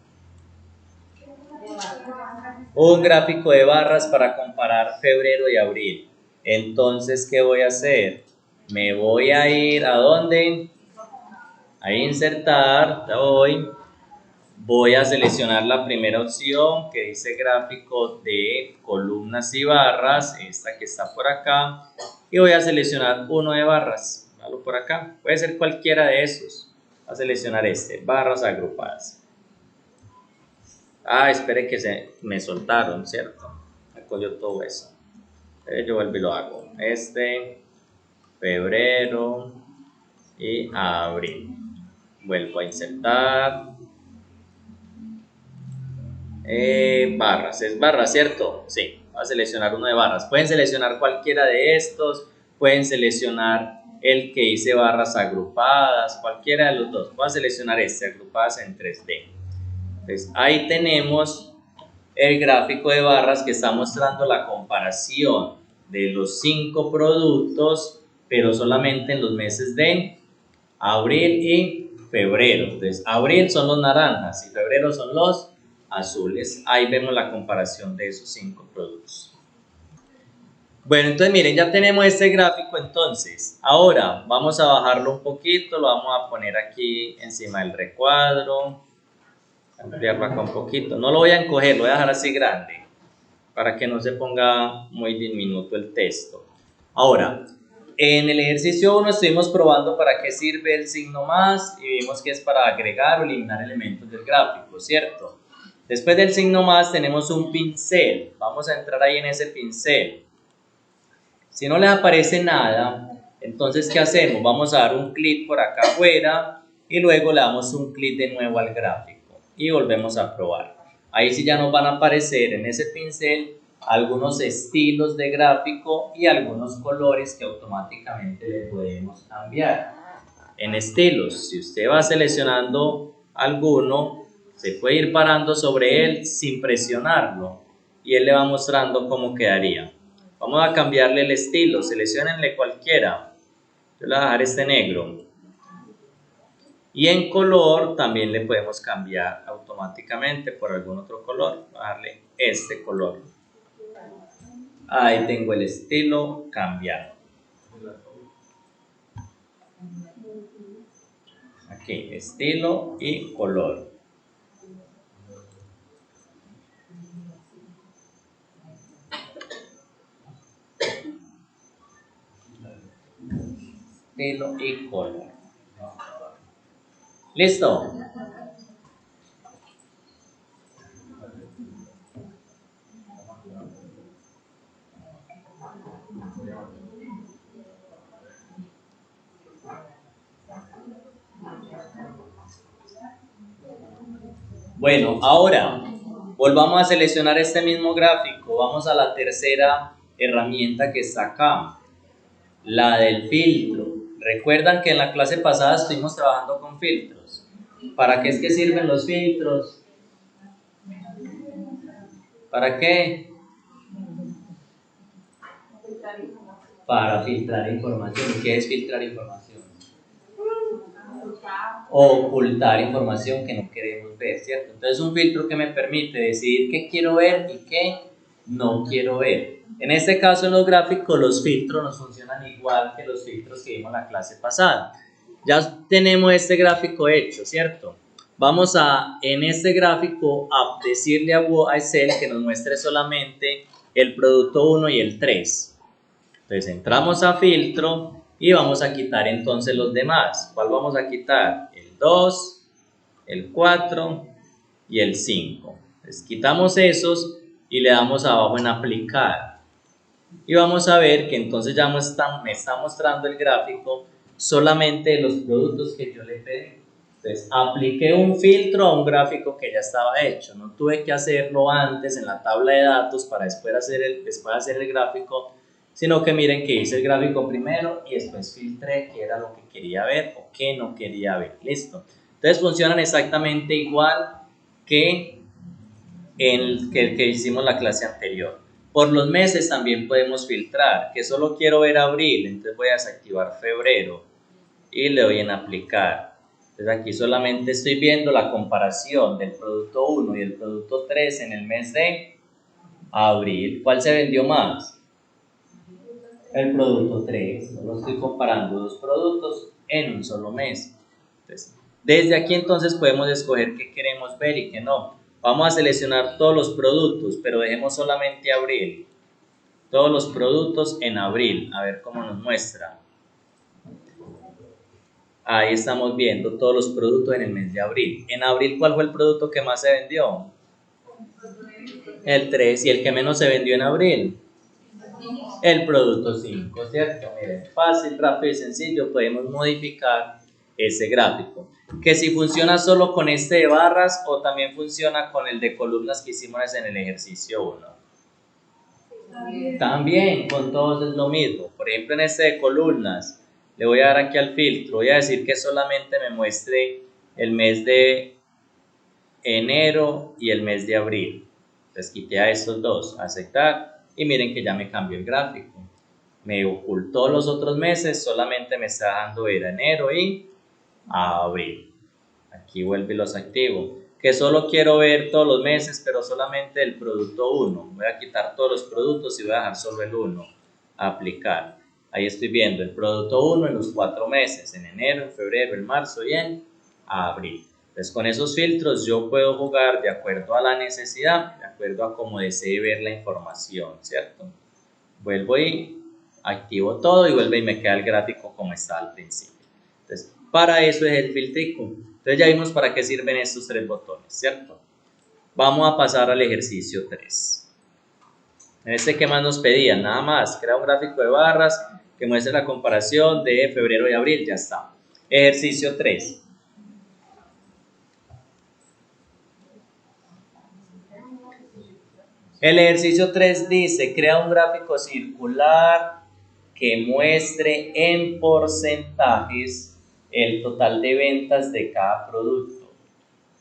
Un gráfico de barras para comparar febrero y abril. Entonces, ¿qué voy a hacer? Me voy a ir ¿a dónde? A insertar, voy a seleccionar la primera opción que dice gráfico de columnas y barras, esta que está por acá, y voy a seleccionar uno de barras, por acá, puede ser cualquiera de esos, voy a seleccionar este, barras agrupadas. Espere que me soltaron, ¿cierto? Me cogió todo eso. Yo vuelvo y lo hago. Febrero y abril. Vuelvo a insertar. Barras. ¿Es barras, cierto? Sí. Voy a seleccionar uno de barras. Pueden seleccionar cualquiera de estos. Pueden seleccionar el que dice barras agrupadas. Cualquiera de los dos. Voy a seleccionar agrupadas en 3D. Entonces, ahí tenemos el gráfico de barras que está mostrando la comparación de los 5 productos, pero solamente en los meses de abril y febrero. Entonces, abril son los naranjas y febrero son los azules. Ahí vemos la comparación de esos 5 productos. Bueno, entonces miren, ya tenemos este gráfico entonces. Ahora vamos a bajarlo un poquito, lo vamos a poner aquí encima del recuadro. Ampliarlo acá un poquito. No lo voy a encoger, lo voy a dejar así grande. para que no se ponga muy diminuto el texto. Ahora, en el ejercicio 1 estuvimos probando para qué sirve el signo más y vimos que es para agregar o eliminar elementos del gráfico, ¿cierto? Después del signo más tenemos un pincel. Vamos a entrar ahí en ese pincel. Si no les aparece nada, entonces ¿qué hacemos? Vamos a dar un clic por acá afuera y luego le damos un clic de nuevo al gráfico y volvemos a probar. Ahí sí ya nos van a aparecer en ese pincel algunos estilos de gráfico y algunos colores que automáticamente le podemos cambiar. En estilos, si usted va seleccionando alguno, se puede ir parando sobre él sin presionarlo y él le va mostrando cómo quedaría. Vamos a cambiarle el estilo, seleccionenle cualquiera. Yo le voy a dejar este negro. Y en color también le podemos cambiar automáticamente por algún otro color. Voy a darle este color. Ahí tengo el estilo cambiado. Aquí, estilo y color. Estilo y color. ¿Listo? Bueno, ahora volvamos a seleccionar este mismo gráfico. Vamos a la tercera herramienta que está acá, la del filtro. Recuerdan que en la clase pasada estuvimos trabajando con filtros. ¿Para qué es que sirven los filtros? ¿Para qué? Para filtrar información. ¿Y qué es filtrar información? Ocultar información que no queremos ver, ¿cierto? Entonces un filtro que me permite decidir qué quiero ver y qué no quiero ver. En este caso en los gráficos los filtros nos funcionan igual que los filtros que vimos en la clase pasada. Ya tenemos este gráfico hecho, ¿cierto? Vamos a, en este gráfico, a decirle a Excel que nos muestre solamente el producto 1 y el 3. Entonces entramos a filtro y vamos a quitar entonces los demás. ¿Cuál vamos a quitar? El 2, el 4 y el 5. Entonces quitamos esos y le damos abajo en aplicar. Y vamos a ver que entonces ya me está mostrando el gráfico solamente los productos que yo le pedí. Entonces apliqué un filtro a un gráfico que ya estaba hecho. No tuve que hacerlo antes en la tabla de datos para después hacer el gráfico, sino que miren que hice el gráfico primero y después filtré qué era lo que quería ver o qué no quería ver. Listo. Entonces funcionan exactamente igual que el que hicimos la clase anterior. Por los meses también podemos filtrar, que solo quiero ver abril, entonces voy a desactivar febrero y le doy en aplicar. Entonces aquí solamente estoy viendo la comparación del producto 1 y el producto 3 en el mes de abril. ¿Cuál se vendió más? El producto 3. Solo estoy comparando dos productos en un solo mes. Entonces, desde aquí entonces podemos escoger qué queremos ver y qué no. Vamos a seleccionar todos los productos, pero dejemos solamente abril. Todos los productos en abril, a ver cómo nos muestra. Ahí estamos viendo todos los productos en el mes de abril. En abril, ¿cuál fue el producto que más se vendió? El 3. ¿Y el que menos se vendió en abril? El producto 5, ¿cierto? Miren, fácil, rápido y sencillo, podemos modificar ese gráfico. Que si funciona solo con este de barras o también funciona con el de columnas que hicimos en el ejercicio 1. También con todos es lo mismo. Por ejemplo, en este de columnas, le voy a dar aquí al filtro, voy a decir que solamente me muestre el mes de enero y el mes de abril. Entonces quité a estos dos, aceptar, y miren que ya me cambió el gráfico. Me ocultó los otros meses, solamente me está dando ver enero y abril. Aquí vuelve y los activo. Que solo quiero ver todos los meses, pero solamente el producto 1. Voy a quitar todos los productos y voy a dejar solo el 1. Aplicar. Ahí estoy viendo el producto 1 en los 4 meses, en enero, en febrero, en marzo y en abril. Entonces con esos filtros yo puedo jugar de acuerdo a la necesidad, de acuerdo a cómo desee ver la información, ¿cierto? Vuelvo y activo todo y vuelve y me queda el gráfico como estaba al principio. Entonces, para eso es el filtrico. Entonces ya vimos para qué sirven estos tres botones, ¿cierto? Vamos a pasar al ejercicio 3. En este, ¿qué más nos pedían? Nada más, crea un gráfico de barras que muestre la comparación de febrero y abril, ya está. Ejercicio 3. El ejercicio 3 dice, crea un gráfico circular que muestre en porcentajes el total de ventas de cada producto.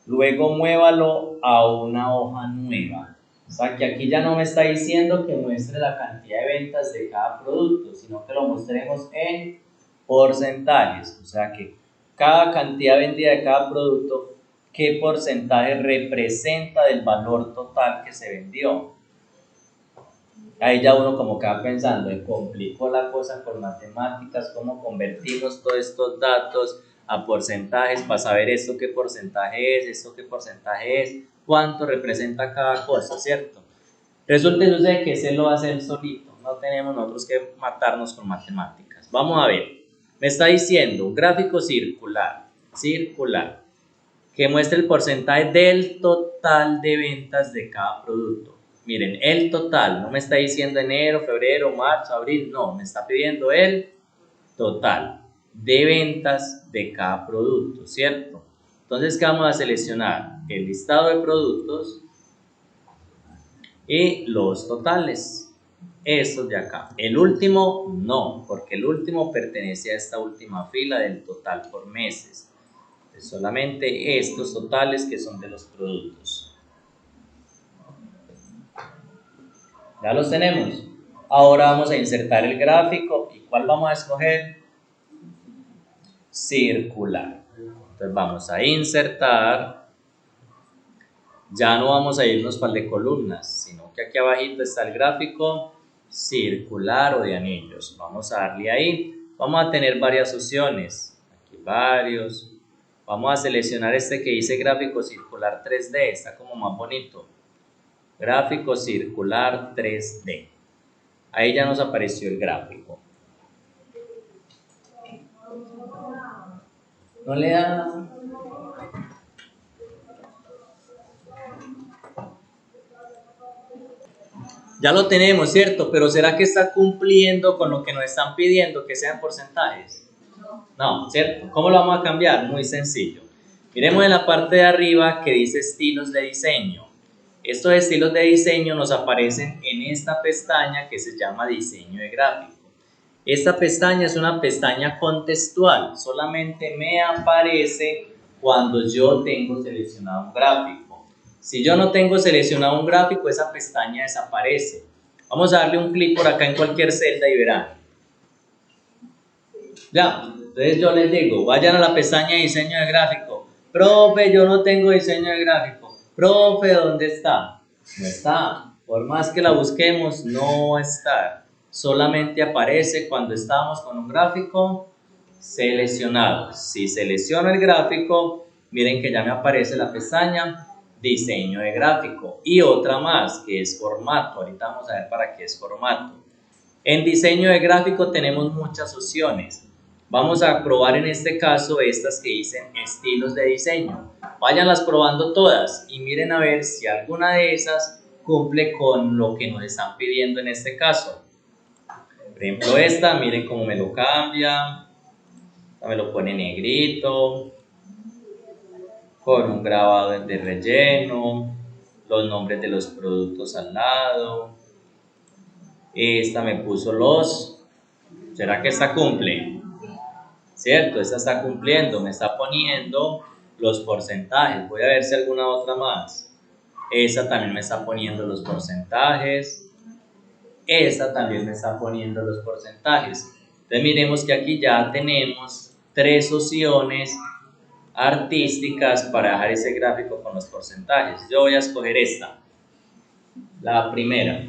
Luego muévalo a una hoja nueva. O sea que aquí ya no me está diciendo que muestre la cantidad de ventas de cada producto, sino que lo mostremos en porcentajes. O sea que cada cantidad vendida de cada producto, ¿qué porcentaje representa del valor total que se vendió? Ahí ya uno como que va pensando, complicó la cosa con matemáticas, cómo convertimos todos estos datos a porcentajes para saber esto qué porcentaje es, esto qué porcentaje es, cuánto representa cada cosa, ¿cierto? Resulta que se lo hace él solito, no tenemos nosotros que matarnos con matemáticas. Vamos a ver, me está diciendo un gráfico circular, que muestre el porcentaje del total de ventas de cada producto. Miren, el total, no me está diciendo enero, febrero, marzo, abril, no, me está pidiendo el total de ventas de cada producto, ¿cierto? Entonces, ¿qué vamos a seleccionar? El listado de productos y los totales, estos de acá. El último no, porque el último pertenece a esta última fila del total por meses. Solamente estos totales que son de los productos. Ya los tenemos. Ahora vamos a insertar el gráfico. ¿Y cuál vamos a escoger? Circular. Entonces vamos a insertar. Ya no vamos a irnos para el de columnas, sino que aquí abajito está el gráfico circular o de anillos. Vamos a darle ahí. Vamos a tener varias opciones. Aquí varios. Vamos a seleccionar este que dice gráfico circular 3D. Está como más bonito. Gráfico circular 3D. Ahí ya nos apareció el gráfico. No le da. Ya lo tenemos, ¿cierto? Pero ¿será que está cumpliendo con lo que nos están pidiendo, que sean porcentajes? No, ¿cierto? ¿Cómo lo vamos a cambiar? Muy sencillo. Miremos en la parte de arriba que dice estilos de diseño. Estos estilos de diseño nos aparecen en esta pestaña que se llama diseño de gráfico. Esta pestaña es una pestaña contextual, solamente me aparece cuando yo tengo seleccionado un gráfico. Si yo no tengo seleccionado un gráfico, esa pestaña desaparece. Vamos a darle un clic por acá en cualquier celda y verán. Ya, entonces yo les digo, vayan a la pestaña de diseño de gráfico. Profe, yo no tengo diseño de gráfico. Profe, ¿dónde está? No está. Por más que la busquemos, no está. Solamente aparece cuando estamos con un gráfico seleccionado. Si selecciono el gráfico, miren que ya me aparece la pestaña diseño de gráfico y otra más que es formato. Ahorita vamos a ver para qué es formato. En diseño de gráfico tenemos muchas opciones. Vamos a probar en este caso estas que dicen estilos de diseño. Váyanlas probando todas y miren a ver si alguna de esas cumple con lo que nos están pidiendo en este caso. Por ejemplo esta, miren cómo me lo cambia, me lo pone negrito, con un grabado de relleno, los nombres de los productos al lado. Esta me puso los, ¿será que esta cumple? ¿Cierto? Esta está cumpliendo, me está poniendo los porcentajes. Voy a ver si alguna otra más. Esta también me está poniendo los porcentajes. Esta también me está poniendo los porcentajes. Entonces miremos que aquí ya tenemos 3 opciones artísticas para dejar ese gráfico con los porcentajes. Yo voy a escoger esta, la primera.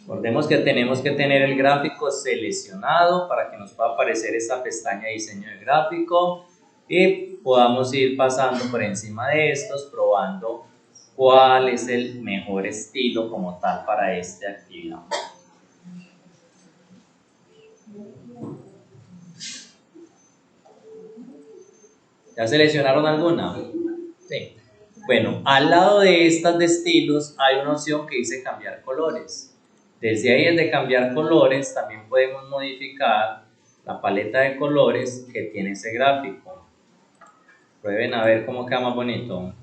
Recordemos que tenemos que tener el gráfico seleccionado para que nos pueda aparecer esta pestaña de diseño de gráfico. y podamos ir pasando por encima de estos, probando cuál es el mejor estilo como tal para esta actividad. ¿Ya seleccionaron alguna? Sí. Bueno, al lado de estas de estilos hay una opción que dice cambiar colores. Desde ahí, desde cambiar colores, también podemos modificar la paleta de colores que tiene ese gráfico. Prueben a ver cómo queda más bonito.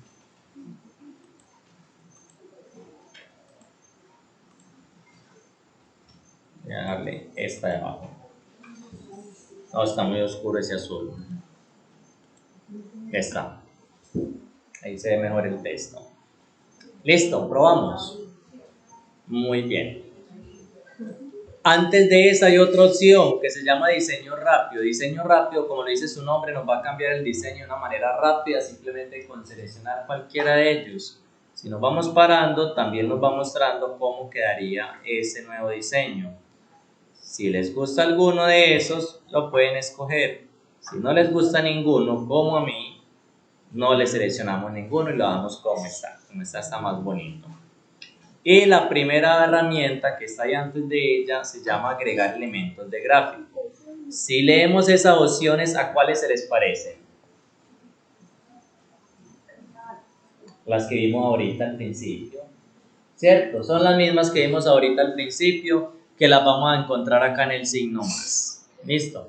Voy a darle esta de abajo. No, está muy oscuro ese azul. Esta. Ahí se ve mejor el texto. Listo, probamos. Muy bien. Antes de esa hay otra opción que se llama diseño rápido. Diseño rápido, como lo dice su nombre, nos va a cambiar el diseño de una manera rápida, simplemente con seleccionar cualquiera de ellos. Si nos vamos parando, también nos va mostrando cómo quedaría ese nuevo diseño. Si les gusta alguno de esos, lo pueden escoger. Si no les gusta ninguno, como a mí, no le seleccionamos ninguno y lo damos como está. Como está más bonito. Y la primera herramienta que está ahí antes de ella se llama agregar elementos de gráfico. Si leemos esas opciones, ¿a cuáles se les parecen? Las que vimos ahorita al principio, ¿cierto? Son las mismas que vimos ahorita al principio, que las vamos a encontrar acá en el signo más. ¿Listo?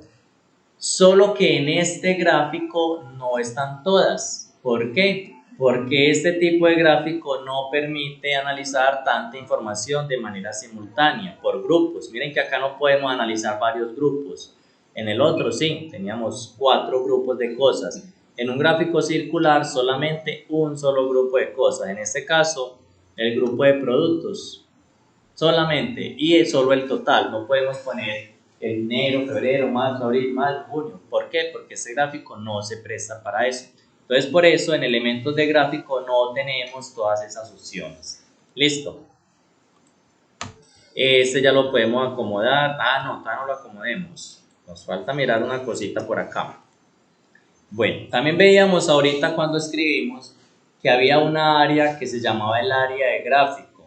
Solo que en este gráfico no están todas. ¿Por qué? Porque este tipo de gráfico no permite analizar tanta información de manera simultánea, por grupos. Miren que acá no podemos analizar varios grupos. En el otro sí, teníamos 4 grupos de cosas. En un gráfico circular solamente un solo grupo de cosas. En este caso, el grupo de productos solamente, y es solo el total. No podemos poner enero, febrero, marzo, abril, mayo, junio. ¿Por qué? Porque este gráfico no se presta para eso. Entonces, por eso en elementos de gráfico no tenemos todas esas opciones. Listo. Este ya lo podemos acomodar. No, todavía no lo acomodemos. Nos falta mirar una cosita por acá. Bueno, también veíamos ahorita cuando escribimos que había una área que se llamaba el área de gráfico,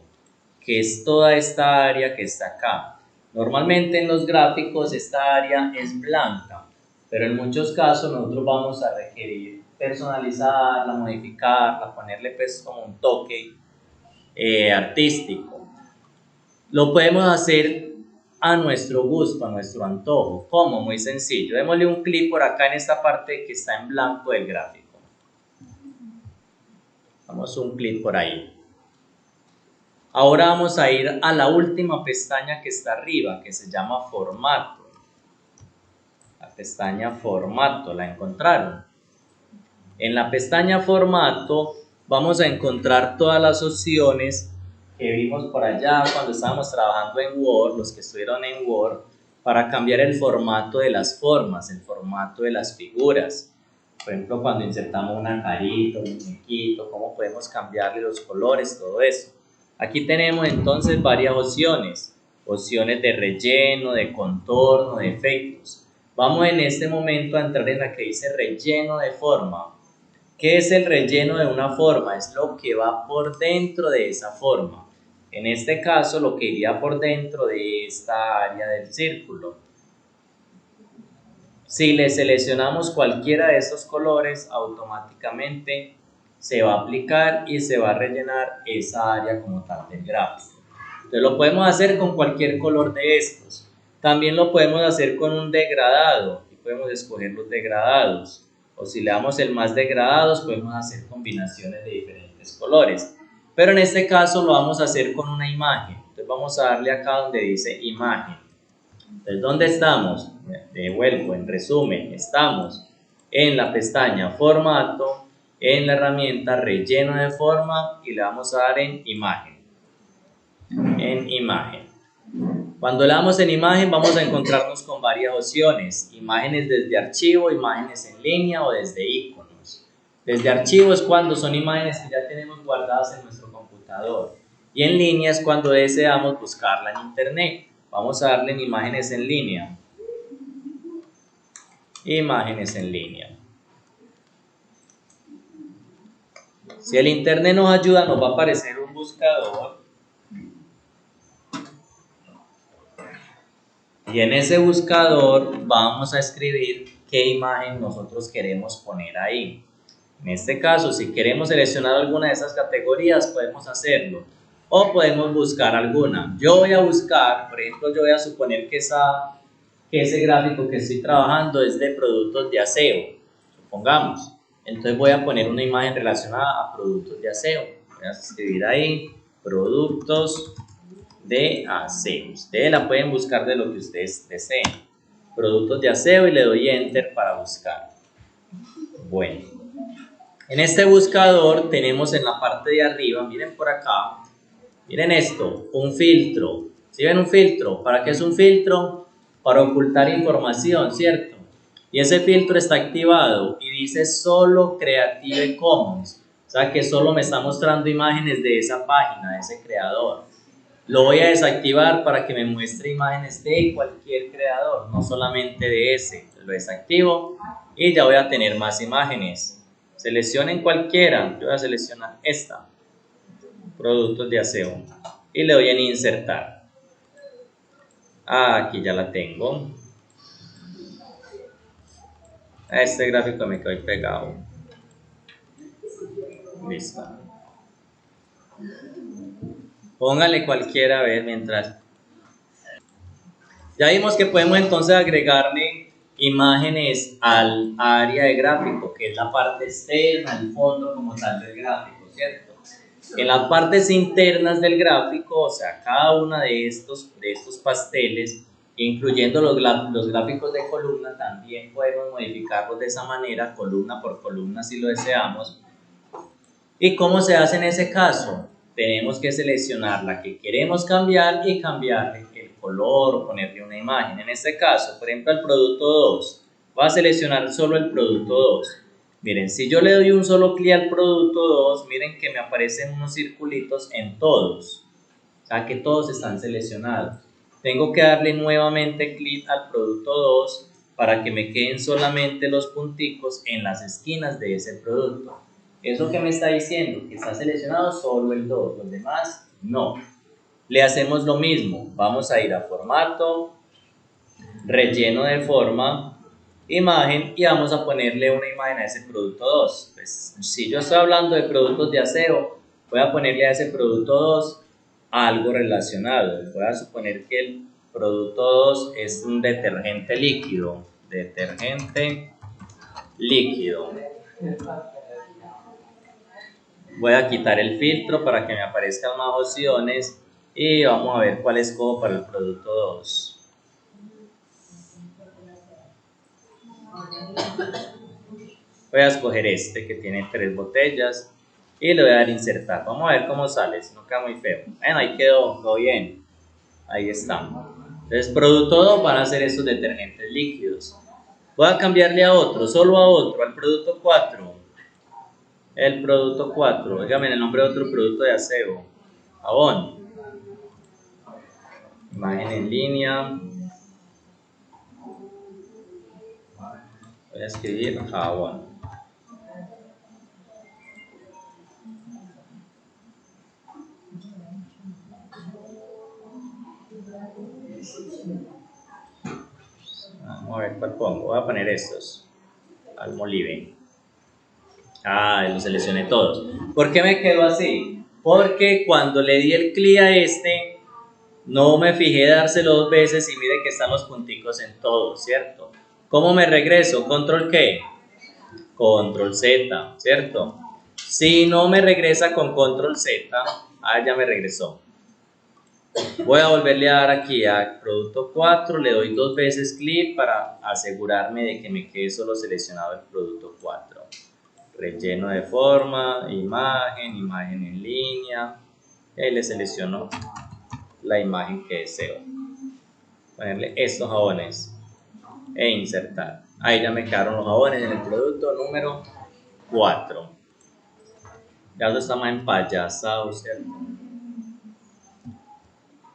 que es toda esta área que está acá. Normalmente en los gráficos esta área es blanca, pero en muchos casos nosotros vamos a requerir personalizarla, modificarla, ponerle pues como un toque artístico. Lo podemos hacer a nuestro gusto, a nuestro antojo. ¿Cómo? Muy sencillo. Démosle un clic por acá en esta parte que está en blanco del gráfico. Damos un clic por ahí. Ahora vamos a ir a la última pestaña que está arriba, que se llama Formato. La pestaña Formato, ¿la encontraron? En la pestaña Formato vamos a encontrar todas las opciones que vimos por allá cuando estábamos trabajando en Word, los que estuvieron en Word, para cambiar el formato de las formas, el formato de las figuras. Por ejemplo, cuando insertamos una carita, un muñequito, cómo podemos cambiarle los colores, todo eso. Aquí tenemos entonces varias opciones, opciones de relleno, de contorno, de efectos. Vamos en este momento a entrar en la que dice relleno de forma. ¿Qué es el relleno de una forma? Es lo que va por dentro de esa forma. En este caso, lo que iría por dentro de esta área del círculo. Si le seleccionamos cualquiera de estos colores, automáticamente se va a aplicar y se va a rellenar esa área como tal del gráfico. Entonces lo podemos hacer con cualquier color de estos. También lo podemos hacer con un degradado y podemos escoger los degradados. O si le damos el más degradados, podemos hacer combinaciones de diferentes colores. Pero en este caso lo vamos a hacer con una imagen. Entonces vamos a darle acá donde dice imagen. Entonces, ¿dónde estamos? De vuelvo, en resumen, estamos en la pestaña Formato, en la herramienta Relleno de forma y le vamos a dar en Imagen. En Imagen. Cuando le damos en Imagen vamos a encontrarnos con varias opciones. Imágenes desde archivo, imágenes en línea o desde iconos. Desde archivo es cuando son imágenes que ya tenemos guardadas en nuestro computador. Y en línea es cuando deseamos buscarla en internet. Vamos a darle en imágenes en línea. Imágenes en línea. Si el internet nos ayuda, nos va a aparecer un buscador. Y en ese buscador vamos a escribir qué imagen nosotros queremos poner ahí. En este caso, si queremos seleccionar alguna de esas categorías, podemos hacerlo. O podemos buscar alguna. Yo voy a buscar, por ejemplo, yo voy a suponer que ese gráfico que estoy trabajando es de productos de aseo, supongamos. Entonces voy a poner una imagen relacionada a productos de aseo. Voy a escribir ahí, productos de aseo. Ustedes la pueden buscar de lo que ustedes deseen. Productos de aseo y le doy enter para buscar. Bueno, en este buscador tenemos en la parte de arriba, miren por acá, miren esto, un filtro. ¿Sí ven un filtro? ¿Para qué es un filtro? Para ocultar información, ¿cierto? Y ese filtro está activado y dice solo Creative Commons. O sea que solo me está mostrando imágenes de esa página, de ese creador. Lo voy a desactivar para que me muestre imágenes de cualquier creador, no solamente de ese. Lo desactivo y ya voy a tener más imágenes. Seleccionen cualquiera, yo voy a seleccionar esta, productos de aseo, y le doy en insertar. Aquí ya la tengo. A este gráfico me quedo pegado. Listo. Póngale cualquiera a ver mientras. Ya vimos que podemos entonces agregarle imágenes al área de gráfico, que es la parte externa, el fondo como tal del gráfico, ¿cierto? En las partes internas del gráfico, o sea, cada una de estos pasteles, incluyendo los gráficos de columna, también podemos modificarlos de esa manera, columna por columna si lo deseamos. ¿Y cómo se hace en ese caso? Tenemos que seleccionar la que queremos cambiar y cambiarle el color o ponerle una imagen. En este caso, por ejemplo, el producto 2. Voy a seleccionar solo el producto 2. Miren, si yo le doy un solo clic al producto 2, miren que me aparecen unos circulitos en todos. O sea que todos están seleccionados. Tengo que darle nuevamente clic al producto 2 para que me queden solamente los punticos en las esquinas de ese producto. ¿Eso qué me está diciendo? Que está seleccionado solo el 2, los demás no. Le hacemos lo mismo, vamos a ir a formato, relleno de forma, imagen y vamos a ponerle una imagen a ese producto 2. Pues, si yo estoy hablando de productos de aseo, voy a ponerle a ese producto 2 algo relacionado. Voy a suponer que el producto 2 es un detergente líquido. Detergente líquido. Voy a quitar el filtro para que me aparezcan más opciones y vamos a ver cuál escojo para el producto 2. Voy a escoger este que tiene 3 botellas y le voy a dar insertar. Vamos a ver cómo sale, si no queda muy feo. Bueno, ahí quedó bien. Ahí está. Entonces, producto 2 van a ser estos detergentes líquidos. Voy a cambiarle a otro, solo a otro, al producto 4. El producto 4, dígame el nombre de otro producto de aseo. Jabón. Imagen en línea. Voy a escribir jabón. Vamos a ver cuál pongo. Voy a poner estos. Almolive. Los seleccioné todos. ¿Por qué me quedó así? Porque cuando le di el clic a este, no me fijé dárselo 2 veces y mire que están los punticos en todos, ¿cierto? ¿Cómo me regreso? ¿Control qué? Control Z, ¿cierto? Si no me regresa con Control Z, ya me regresó. Voy a volverle a dar aquí a producto 4, le doy 2 veces clic para asegurarme de que me quede solo seleccionado el producto 4. Relleno de forma, imagen en línea, y ahí le selecciono la imagen que deseo. Ponerle estos jabones e insertar. Ahí ya me quedaron los jabones en el producto número 4. Ya eso está más empayasado, ¿cierto?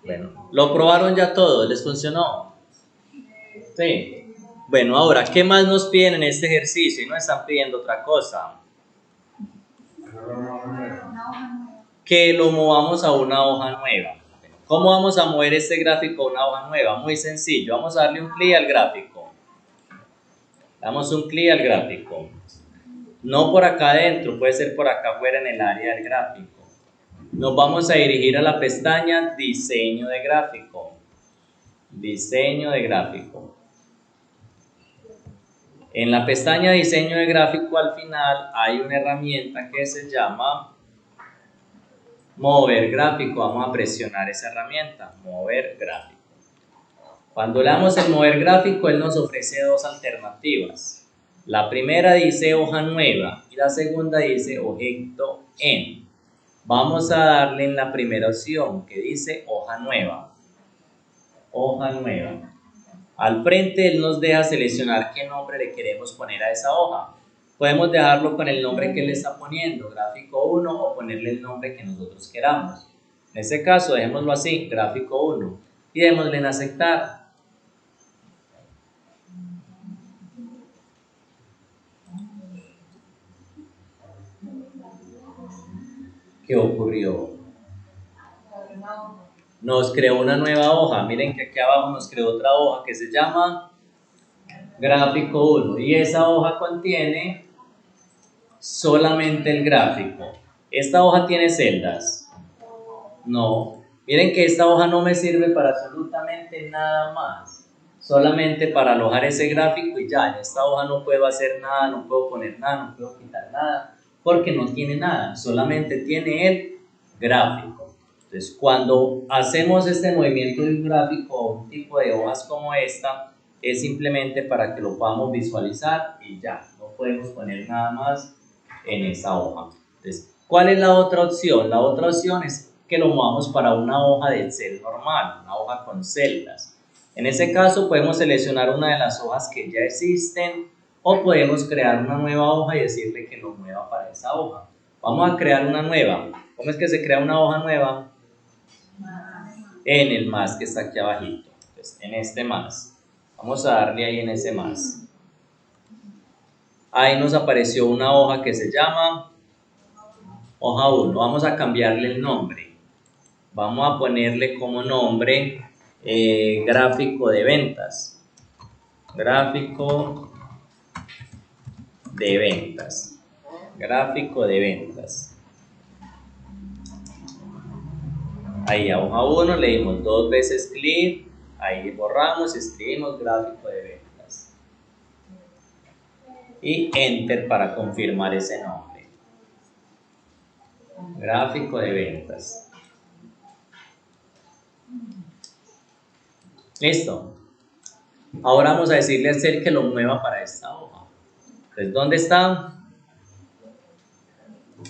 Bueno, lo probaron ya todos, ¿les funcionó? Sí. Bueno, ahora, ¿qué más nos piden en este ejercicio? Y nos están pidiendo otra cosa. Que lo movamos a una hoja nueva. ¿Cómo vamos a mover este gráfico a una hoja nueva? Muy sencillo, vamos a darle un clic al gráfico. Damos un clic al gráfico. No por acá adentro, puede ser por acá afuera en el área del gráfico. Nos vamos a dirigir a la pestaña Diseño de gráfico. Diseño de gráfico. En la pestaña Diseño de gráfico al final hay una herramienta que se llama Mover gráfico. Vamos a presionar esa herramienta, Mover gráfico. Cuando le damos en Mover gráfico, él nos ofrece dos alternativas. La primera dice hoja nueva y la segunda dice objeto en. Vamos a darle en la primera opción que dice hoja nueva. Hoja nueva. Al frente él nos deja seleccionar qué nombre le queremos poner a esa hoja. Podemos dejarlo con el nombre que él le está poniendo, gráfico 1, o ponerle el nombre que nosotros queramos. En este caso dejémoslo así, gráfico 1, y démosle en aceptar. ¿Qué ocurrió? Nos creó una nueva hoja. Miren que aquí abajo nos creó otra hoja que se llama gráfico 1 y esa hoja contiene solamente el gráfico. ¿Esta hoja tiene celdas? No. Miren que esta hoja no me sirve para absolutamente nada más, solamente para alojar ese gráfico y ya. En esta hoja no puedo hacer nada, no puedo poner nada, no puedo quitar nada, porque no tiene nada, solamente tiene el gráfico. Entonces, cuando hacemos este movimiento de un gráfico o un tipo de hojas como esta, es simplemente para que lo podamos visualizar y ya, no podemos poner nada más en esa hoja. Entonces, ¿cuál es la otra opción? La otra opción es que lo movamos para una hoja de Excel normal, una hoja con celdas. En ese caso podemos seleccionar una de las hojas que ya existen o podemos crear una nueva hoja y decirle que lo mueva para esa hoja. Vamos a crear una nueva. ¿Cómo es que se crea una hoja nueva? En el más que está aquí abajito. Entonces, en este más. Vamos a darle ahí en ese más. Ahí nos apareció una hoja que se llama hoja 1. Vamos a cambiarle el nombre. Vamos a ponerle como nombre gráfico de ventas. Gráfico de ventas. Gráfico de ventas. Ahí a hoja 1 le dimos 2 veces clic. Ahí borramos y escribimos gráfico de ventas. Y enter para confirmar ese nombre. Gráfico de ventas. Listo. Ahora vamos a decirle a Excel que lo mueva para esta hoja. Entonces, ¿dónde está?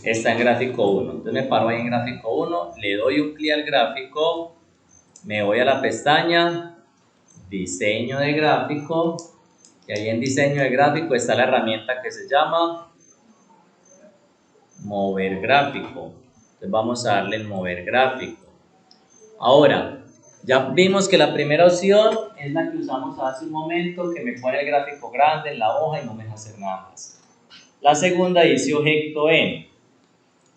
Está en gráfico 1. Entonces me paro ahí en gráfico 1, le doy un clic al gráfico, me voy a la pestaña Diseño de gráfico y ahí en Diseño de gráfico está la herramienta que se llama Mover gráfico. Entonces vamos a darle en Mover gráfico. Ahora, ya vimos que la primera opción es la que usamos hace un momento, que me pone el gráfico grande en la hoja y no me deja hacer nada más. La segunda dice objeto en.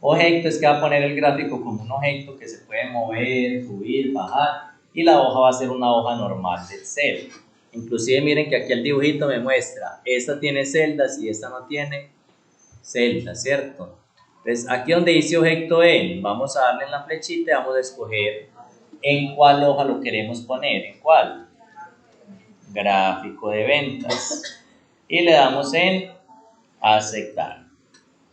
Objeto es que va a poner el gráfico como un objeto que se puede mover, subir, bajar, y la hoja va a ser una hoja normal de Excel. Inclusive miren que aquí el dibujito me muestra, esta tiene celdas y esta no tiene celdas, ¿cierto? Entonces aquí donde dice objeto en, vamos a darle en la flechita y vamos a escoger en cuál hoja lo queremos poner. ¿En cuál? Gráfico de ventas. Y le damos en aceptar.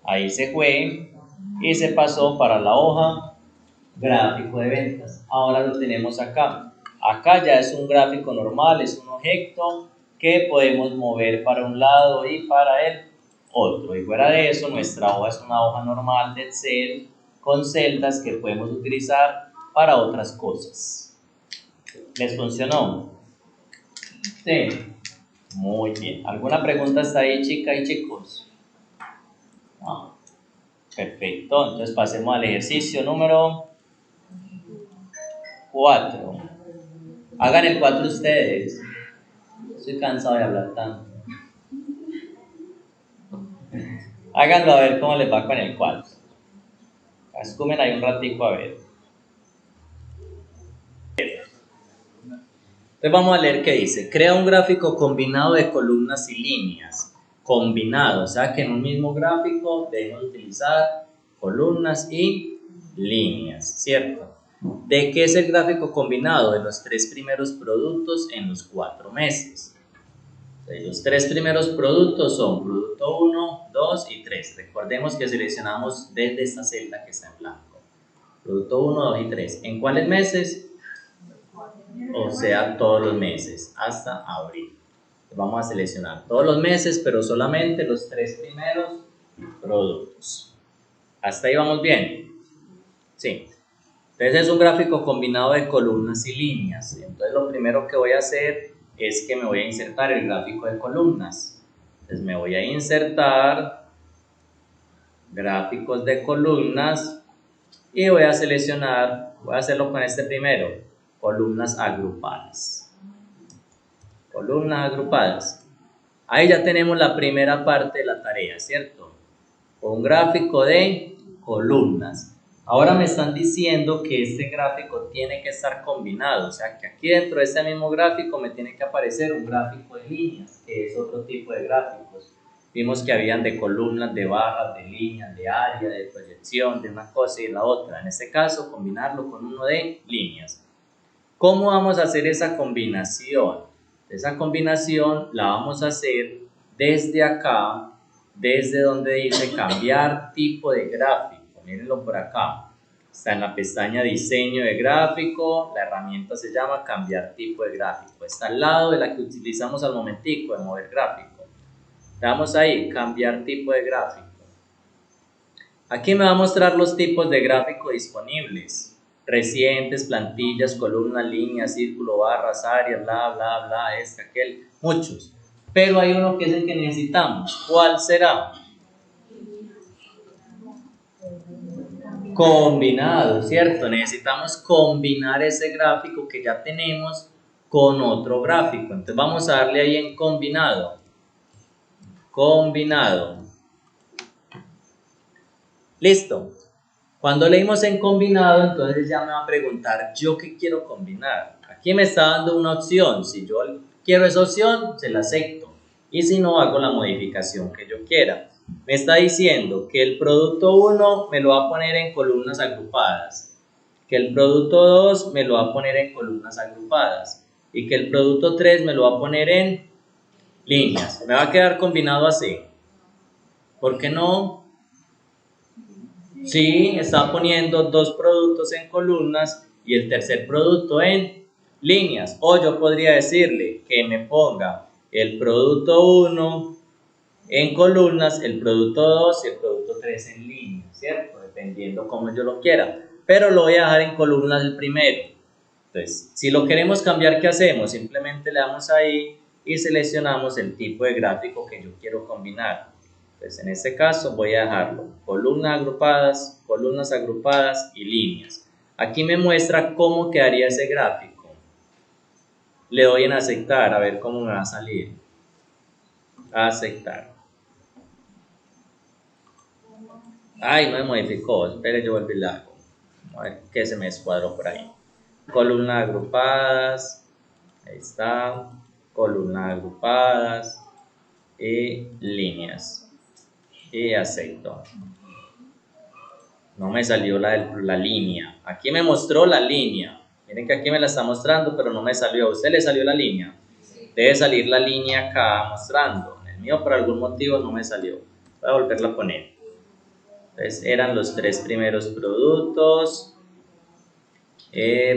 Ahí se fue y se pasó para la hoja gráfico de ventas. Ahora lo tenemos acá. Acá ya es un gráfico normal, es un objeto que podemos mover para un lado y para el otro. Y fuera de eso, nuestra hoja es una hoja normal de Excel con celdas que podemos utilizar para otras cosas. ¿Les funcionó? Sí. Muy bien. ¿Alguna pregunta hasta ahí, chicas y chicos? No. Perfecto. Entonces pasemos al ejercicio número 4. Hagan el 4 ustedes. Estoy cansado de hablar tanto. Háganlo a ver cómo les va con el 4. Escumen ahí un ratico a ver. Entonces vamos a leer qué dice. Crea un gráfico combinado de columnas y líneas. Combinado, o sea que en un mismo gráfico debemos utilizar columnas y líneas, ¿cierto? ¿De qué es el gráfico combinado? De los 3 primeros productos en los 4 meses. Entonces, los 3 primeros productos son producto 1, 2 y 3. Recordemos que seleccionamos desde esta celda que está en blanco. Producto 1, 2 y 3. ¿En cuáles meses? O sea, todos los meses, hasta abril. Vamos a seleccionar todos los meses, pero solamente los 3 primeros productos. ¿Hasta ahí vamos bien? Sí. Entonces es un gráfico combinado de columnas y líneas. Entonces lo primero que voy a hacer es que me voy a insertar el gráfico de columnas. Entonces me voy a insertar gráficos de columnas y voy a seleccionar, voy a hacerlo con este primero, columnas agrupadas. Columnas agrupadas. Ahí ya tenemos la primera parte de la tarea, ¿cierto? Un gráfico de columnas. Ahora me están diciendo que este gráfico tiene que estar combinado, o sea que aquí dentro de este mismo gráfico me tiene que aparecer un gráfico de líneas, que es otro tipo de gráficos. Vimos que habían de columnas, de barras, de líneas, de área, de proyección, de una cosa y de la otra. En este caso, combinarlo con uno de líneas. ¿Cómo vamos a hacer esa combinación? Esa combinación la vamos a hacer desde acá, desde donde dice cambiar tipo de gráfico. Mírenlo por acá. Está en la pestaña diseño de gráfico. La herramienta se llama cambiar tipo de gráfico. Está al lado de la que utilizamos al momentico de mover gráfico. Damos ahí, cambiar tipo de gráfico. Aquí me va a mostrar los tipos de gráfico disponibles. Recientes, plantillas, columnas, líneas, círculo, barras, áreas, bla, bla, bla, este, aquel, muchos. Pero hay uno que es el que necesitamos. ¿Cuál será? Combinado, ¿cierto? Necesitamos combinar ese gráfico que ya tenemos con otro gráfico. Entonces vamos a darle ahí en combinado. Combinado. Listo. Cuando leímos en combinado, entonces ya me va a preguntar yo qué quiero combinar. Aquí me está dando una opción. Si yo quiero esa opción, se la acepto. Y si no, hago la modificación que yo quiera. Me está diciendo que el producto 1 me lo va a poner en columnas agrupadas, que el producto 2 me lo va a poner en columnas agrupadas y que el producto 3 me lo va a poner en líneas. Me va a quedar combinado así. ¿Por qué no? Sí, está poniendo 2 productos en columnas y el tercer producto en líneas. O yo podría decirle que me ponga el producto 1 en columnas, el producto 2 y el producto 3 en líneas, ¿cierto? Dependiendo como yo lo quiera. Pero lo voy a dejar en columnas el primero. Entonces, si lo queremos cambiar, ¿qué hacemos? Simplemente le damos ahí y seleccionamos el tipo de gráfico que yo quiero combinar. Entonces, en este caso voy a dejarlo columnas agrupadas y líneas. Aquí me muestra cómo quedaría ese gráfico. Le doy en aceptar, a ver cómo me va a salir. Aceptar. Ay, no me modificó. Espere, yo volví la hago. A ver qué se me descuadró por ahí. Columnas agrupadas. Ahí está. Columnas agrupadas. Y líneas. Y acepto. No me salió la línea. Aquí me mostró la línea. Miren que aquí me la está mostrando, pero no me salió. ¿A usted le salió la línea? Sí. Debe salir la línea acá mostrando. En el mío por algún motivo no me salió. Voy a volverla a poner. Entonces eran los 3 primeros productos.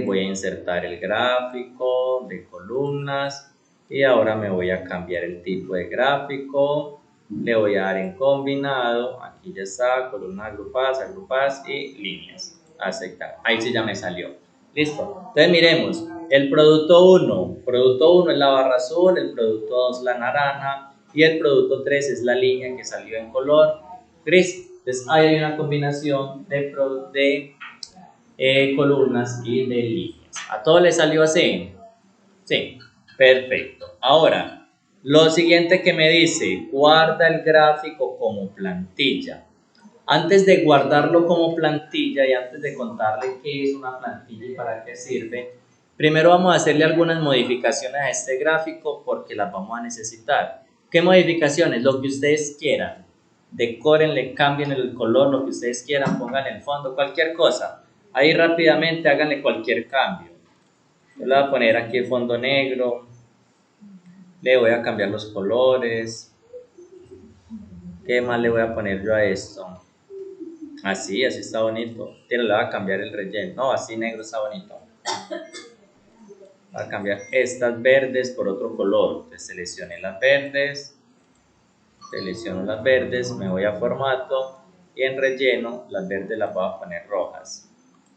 Voy a insertar el gráfico de columnas. Y ahora me voy a cambiar el tipo de gráfico. Le voy a dar en combinado. Aquí ya está, columnas agrupadas y líneas. Aceptar. Ahí sí ya me salió. Listo. Entonces miremos. El producto 1 es la barra azul, el producto 2 la naranja y el producto 3 es la línea que salió en color gris. Entonces ahí hay una combinación de columnas y de líneas. ¿A todos les salió así? Sí, perfecto. Ahora, lo siguiente que me dice, guarda el gráfico como plantilla. Antes de guardarlo como plantilla y antes de contarle qué es una plantilla y para qué sirve, primero vamos a hacerle algunas modificaciones a este gráfico porque las vamos a necesitar. ¿Qué modificaciones? Lo que ustedes quieran. Decórenle, cambien el color, lo que ustedes quieran, pongan el fondo, cualquier cosa. Ahí rápidamente háganle cualquier cambio. Yo le voy a poner aquí el fondo negro, le voy a cambiar los colores. ¿Qué más le voy a poner yo a esto? Así está bonito. Le voy a cambiar el relleno. No, así negro está bonito. Voy a cambiar estas verdes por otro color. Entonces seleccioné las verdes. Selecciono las verdes, me voy a formato y en relleno las verdes las voy a poner rojas.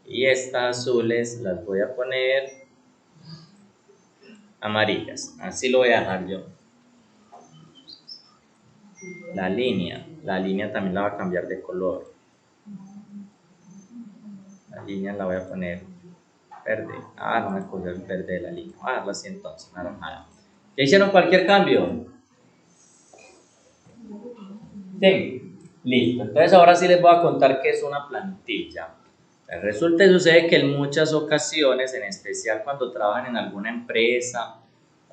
Y estas azules las voy a poner amarillas. Así lo voy a dejar yo. La línea también la voy a cambiar de color. La línea la voy a poner verde. No me cogió el verde de la línea. Lo así entonces, naranjada. ¿Ya hicieron cualquier cambio? Sí. Listo. Entonces ahora sí les voy a contar qué es una plantilla. Resulta y sucede que en muchas ocasiones, en especial cuando trabajan en alguna empresa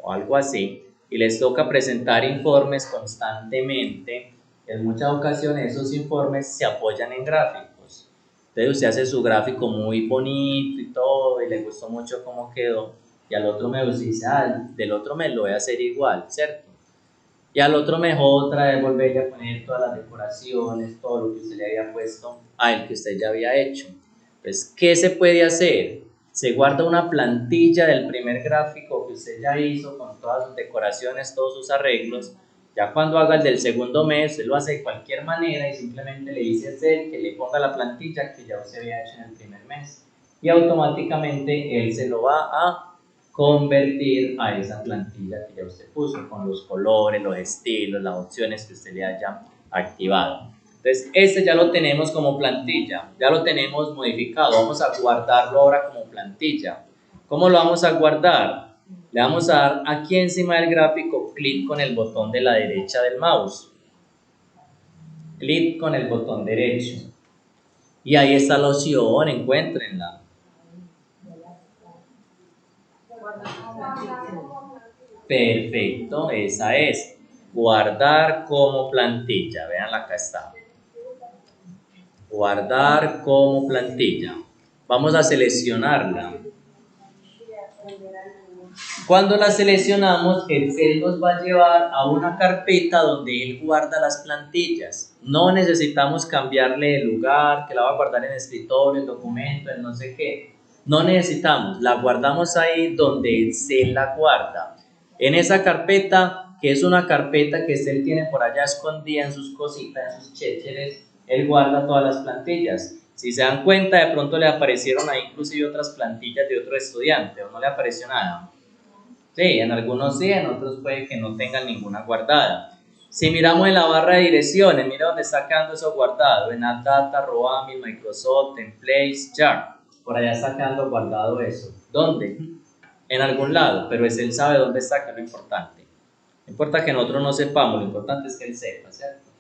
o algo así, y les toca presentar informes constantemente, en muchas ocasiones esos informes se apoyan en gráficos. Entonces usted hace su gráfico muy bonito y todo, y le gustó mucho cómo quedó, y al otro mes usted dice, del otro mes lo voy a hacer igual, ¿cierto? Y al otro mes otra vez volver a poner todas las decoraciones, todo lo que usted le había puesto al que usted ya había hecho. Entonces, ¿qué se puede hacer? Se guarda una plantilla del primer gráfico que usted ya hizo con todas sus decoraciones, todos sus arreglos. Ya cuando haga el del segundo mes, usted lo hace de cualquier manera y simplemente le dice a él que le ponga la plantilla que ya usted había hecho en el primer mes. Y automáticamente él se lo va a convertir a esa plantilla que ya usted puso con los colores, los estilos, las opciones que usted le haya activado. Entonces, este ya lo tenemos como plantilla, ya lo tenemos modificado, vamos a guardarlo ahora como plantilla. ¿Cómo lo vamos a guardar? Le vamos a dar aquí encima del gráfico clic con el botón de la derecha del mouse. Clic con el botón derecho. Y ahí está la opción, encuéntrenla. Perfecto, esa es. Guardar como plantilla. Vean, acá está. Guardar como plantilla. Vamos a seleccionarla. Cuando la seleccionamos, Excel nos va a llevar a una carpeta donde él guarda las plantillas. No necesitamos cambiarle el lugar, que la va a guardar en el escritorio, en documento, en no sé qué. No necesitamos, la guardamos ahí donde Excel la guarda. En esa carpeta, que es una carpeta que Excel tiene por allá escondida en sus cositas, en sus chécheres, él guarda todas las plantillas. Si se dan cuenta, de pronto le aparecieron ahí inclusive otras plantillas de otro estudiante, o no le apareció nada. Sí, en algunos sí, en otros puede que no tengan ninguna guardada. Si miramos en la barra de direcciones, mira dónde está quedando eso guardado, en AdData, Roami, Microsoft, Templates, Chart. Por allá está quedando guardado eso. ¿Dónde? En algún lado, pero es él sabe dónde está, que es lo importante. No importa que nosotros no sepamos, lo importante es que él sepa, ¿cierto?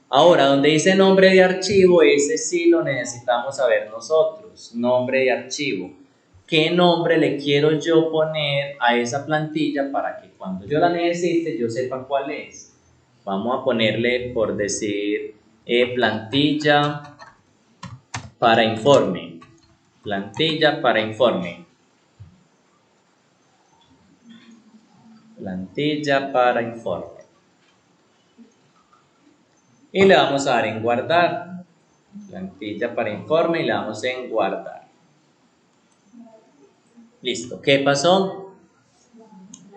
Ahora, donde dice nombre de archivo, ese sí lo necesitamos saber nosotros, nombre de archivo. ¿Qué nombre le quiero yo poner a esa plantilla para que cuando yo la necesite yo sepa cuál es? Vamos a ponerle, por decir, plantilla para informe. Plantilla para informe. Plantilla para informe. Y le vamos a dar en guardar. Plantilla para informe y le damos en guardar. Listo. ¿Qué pasó?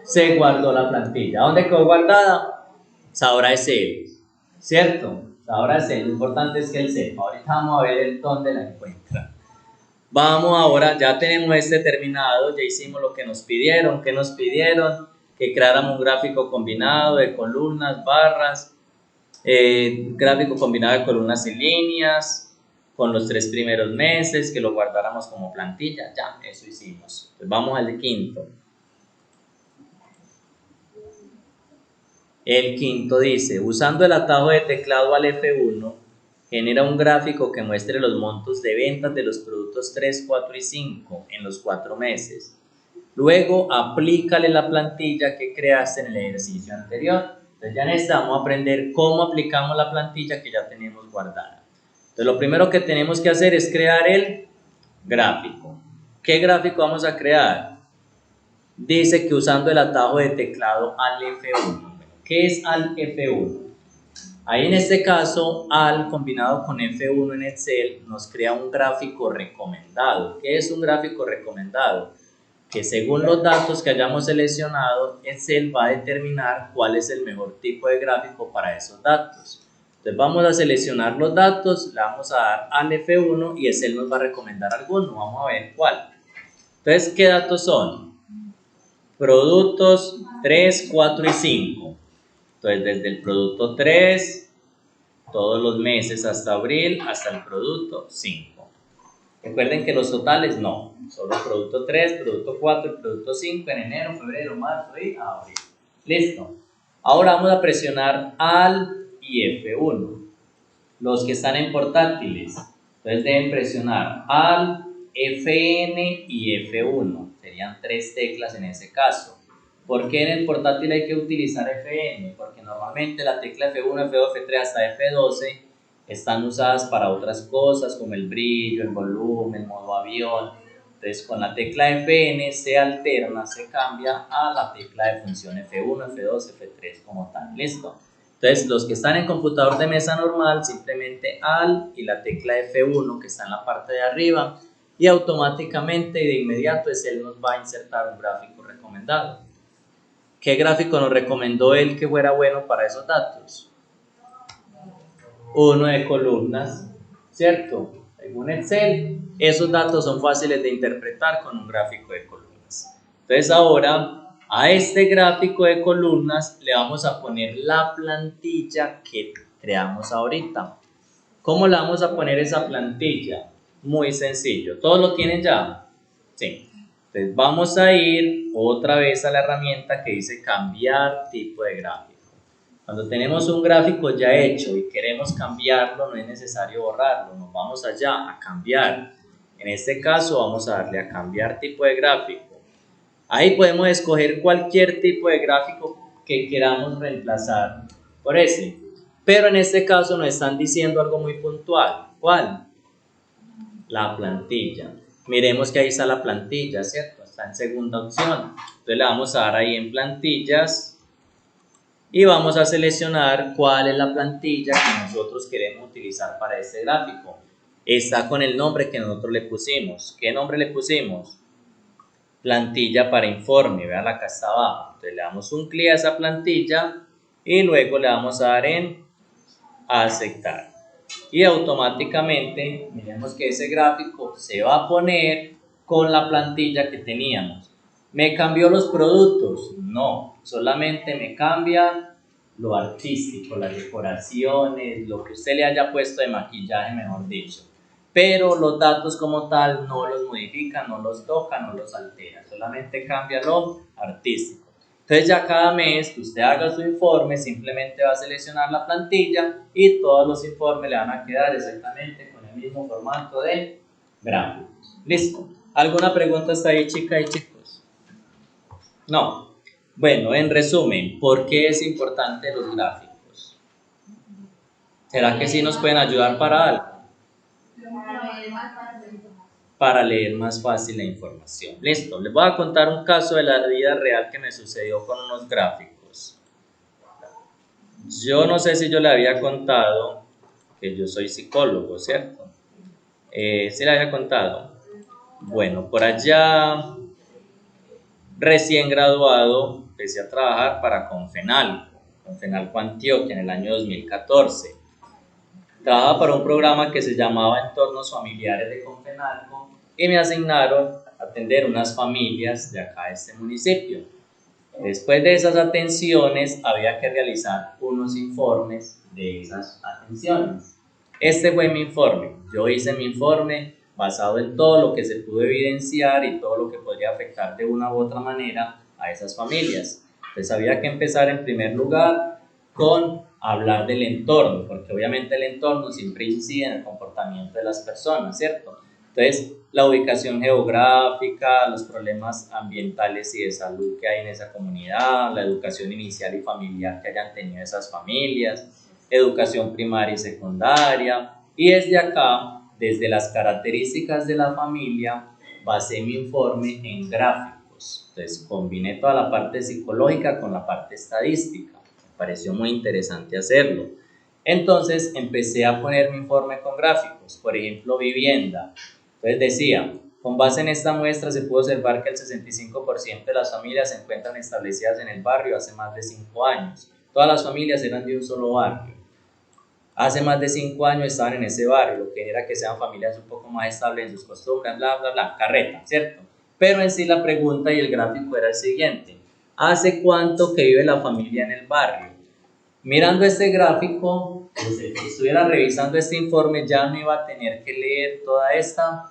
Se guardó la plantilla. ¿Dónde quedó guardada? Sabrá es él, ¿cierto? Sabrá es él. Lo importante es que él sepa. Ahorita vamos a ver el dónde la encuentra. Vamos ahora, ya tenemos este terminado, ya hicimos lo que nos pidieron. ¿Qué nos pidieron? Que creáramos un gráfico combinado de columnas, barras, gráfico combinado de columnas y líneas, con los 3 primeros meses, que lo guardáramos como plantilla. Ya, eso hicimos. Pues vamos al quinto. El quinto dice, usando el atajo de teclado al F1, genera un gráfico que muestre los montos de ventas de los productos 3, 4 y 5 en los 4 meses. Luego, aplícale la plantilla que creaste en el ejercicio anterior. Entonces ya necesitamos aprender cómo aplicamos la plantilla que ya tenemos guardada. Entonces lo primero que tenemos que hacer es crear el gráfico. ¿Qué gráfico vamos a crear? Dice que usando el atajo de teclado al F1. ¿Qué es al F1? Ahí en este caso, al combinado con F1 en Excel nos crea un gráfico recomendado. ¿Qué es un gráfico recomendado? Que según los datos que hayamos seleccionado, Excel va a determinar cuál es el mejor tipo de gráfico para esos datos. Entonces vamos a seleccionar los datos, le vamos a dar al F1 y Excel nos va a recomendar alguno. Vamos a ver cuál. Entonces, ¿qué datos son? Productos 3, 4 y 5. Entonces, desde el producto 3, todos los meses hasta abril, hasta el producto 5. Recuerden que los totales no, solo producto 3, producto 4 y producto 5 en enero, febrero, marzo y abril. Listo. Ahora vamos a presionar Alt y F1. Los que están en portátiles, entonces deben presionar Alt, Fn y F1. Serían 3 teclas en ese caso. ¿Por qué en el portátil hay que utilizar Fn? Porque normalmente la tecla F1, F2, F3 hasta F12 están usadas para otras cosas como el brillo, el volumen, modo avión. Entonces con la tecla Fn se alterna, se cambia a la tecla de función F1, F2, F3 como tal. ¿Listo? Entonces los que están en computador de mesa normal, simplemente Alt y la tecla F1 que está en la parte de arriba y automáticamente y de inmediato Excel nos va a insertar un gráfico recomendado. ¿Qué gráfico nos recomendó él que fuera bueno para esos datos? Uno de columnas, ¿cierto? Según Excel, esos datos son fáciles de interpretar con un gráfico de columnas. Entonces ahora, a este gráfico de columnas le vamos a poner la plantilla que creamos ahorita. ¿Cómo le vamos a poner esa plantilla? Muy sencillo. ¿Todos lo tienen ya? Sí. Entonces vamos a ir otra vez a la herramienta que dice cambiar tipo de gráfico. Cuando tenemos un gráfico ya hecho y queremos cambiarlo, no es necesario borrarlo, nos vamos allá a cambiar. En este caso vamos a darle a cambiar tipo de gráfico. Ahí podemos escoger cualquier tipo de gráfico que queramos reemplazar por ese. Pero en este caso nos están diciendo algo muy puntual. ¿Cuál? La plantilla. Miremos que ahí está la plantilla, ¿cierto? Está en segunda opción. Entonces le vamos a dar ahí en plantillas y vamos a seleccionar cuál es la plantilla que nosotros queremos utilizar para este gráfico. Está con el nombre que nosotros le pusimos. ¿Qué nombre le pusimos? Plantilla para informe. Vean acá está abajo. Entonces le damos un clic a esa plantilla y luego le vamos a dar en aceptar. Y automáticamente miremos que ese gráfico se va a poner con la plantilla que teníamos. ¿Me cambió los productos? No, solamente me cambia lo artístico, las decoraciones, lo que usted le haya puesto de maquillaje, mejor dicho. Pero los datos como tal no los modifica, no los toca, no los altera, solamente cambia lo artístico. Entonces ya cada mes que usted haga su informe, simplemente va a seleccionar la plantilla y todos los informes le van a quedar exactamente con el mismo formato de gráficos. ¿Listo? ¿Alguna pregunta hasta ahí, chicas y chicos? No. Bueno, en resumen, ¿por qué es importante los gráficos? ¿Será que sí nos pueden ayudar para algo? Para leer más fácil la información. Listo, les voy a contar un caso de la vida real que me sucedió con unos gráficos. Yo no sé si yo le había contado que yo soy psicólogo, ¿cierto? ¿Sí le había contado? Bueno, por allá, recién graduado, empecé a trabajar para Confenalco Antioquia en el año 2014. Trabajaba para un programa que se llamaba Entornos Familiares de Confenalco y me asignaron a atender unas familias de acá de este municipio. Después de esas atenciones había que realizar unos informes de esas atenciones. Este fue mi informe. Yo hice mi informe basado en todo lo que se pudo evidenciar y todo lo que podría afectar de una u otra manera a esas familias. Entonces había que empezar en primer lugar con hablar del entorno, porque obviamente el entorno siempre incide en el comportamiento de las personas, ¿cierto? Entonces, la ubicación geográfica, los problemas ambientales y de salud que hay en esa comunidad, la educación inicial y familiar que hayan tenido esas familias, educación primaria y secundaria, y desde acá, desde las características de la familia, basé mi informe en gráficos. Entonces, combiné toda la parte psicológica con la parte estadística. Me pareció muy interesante hacerlo. Entonces, empecé a poner mi informe con gráficos, por ejemplo, vivienda. Entonces decía, con base en esta muestra se pudo observar que el 65% de las familias se encuentran establecidas en el barrio hace más de 5 años. Todas las familias eran de un solo barrio. Hace más de 5 años estaban en ese barrio, lo que genera que sean familias un poco más estables en sus costumbres, bla, bla, bla, carreta, ¿cierto? Pero en sí la pregunta y el gráfico era el siguiente. ¿Hace cuánto que vive la familia en el barrio? Mirando este gráfico, si estuviera revisando este informe, ya no iba a tener que leer toda esta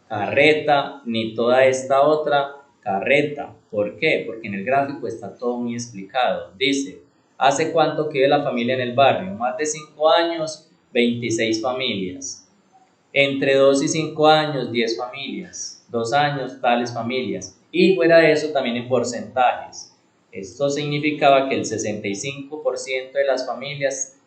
carreta ni toda esta otra carreta. ¿Por qué? Porque en el gráfico está todo muy explicado. Dice, ¿hace cuánto que vive la familia en el barrio? Más de 5 años, 26 familias. Entre 2 y 5 años, 10 familias. 2 años, tales familias. Y fuera de eso, también en porcentajes. Esto significaba que el 65% de las familias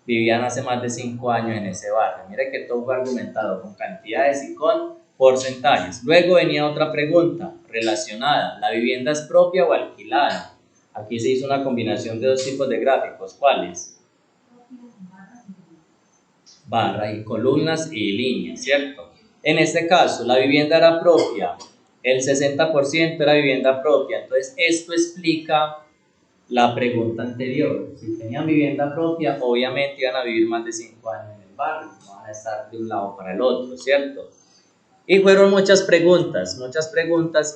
vivían hace más de 5 años en ese barrio. Mire que todo fue argumentado con cantidades y con porcentajes. Luego venía otra pregunta relacionada. ¿La vivienda es propia o alquilada? Aquí se hizo una combinación de dos tipos de gráficos. ¿Cuáles? Barras y columnas y líneas, ¿cierto? En este caso, la vivienda era propia. El 60% era vivienda propia. Entonces, esto explica la pregunta anterior. Si tenían vivienda propia, obviamente iban a vivir más de 5 años en el barrio, no van a estar de un lado para el otro, ¿cierto? Y fueron muchas preguntas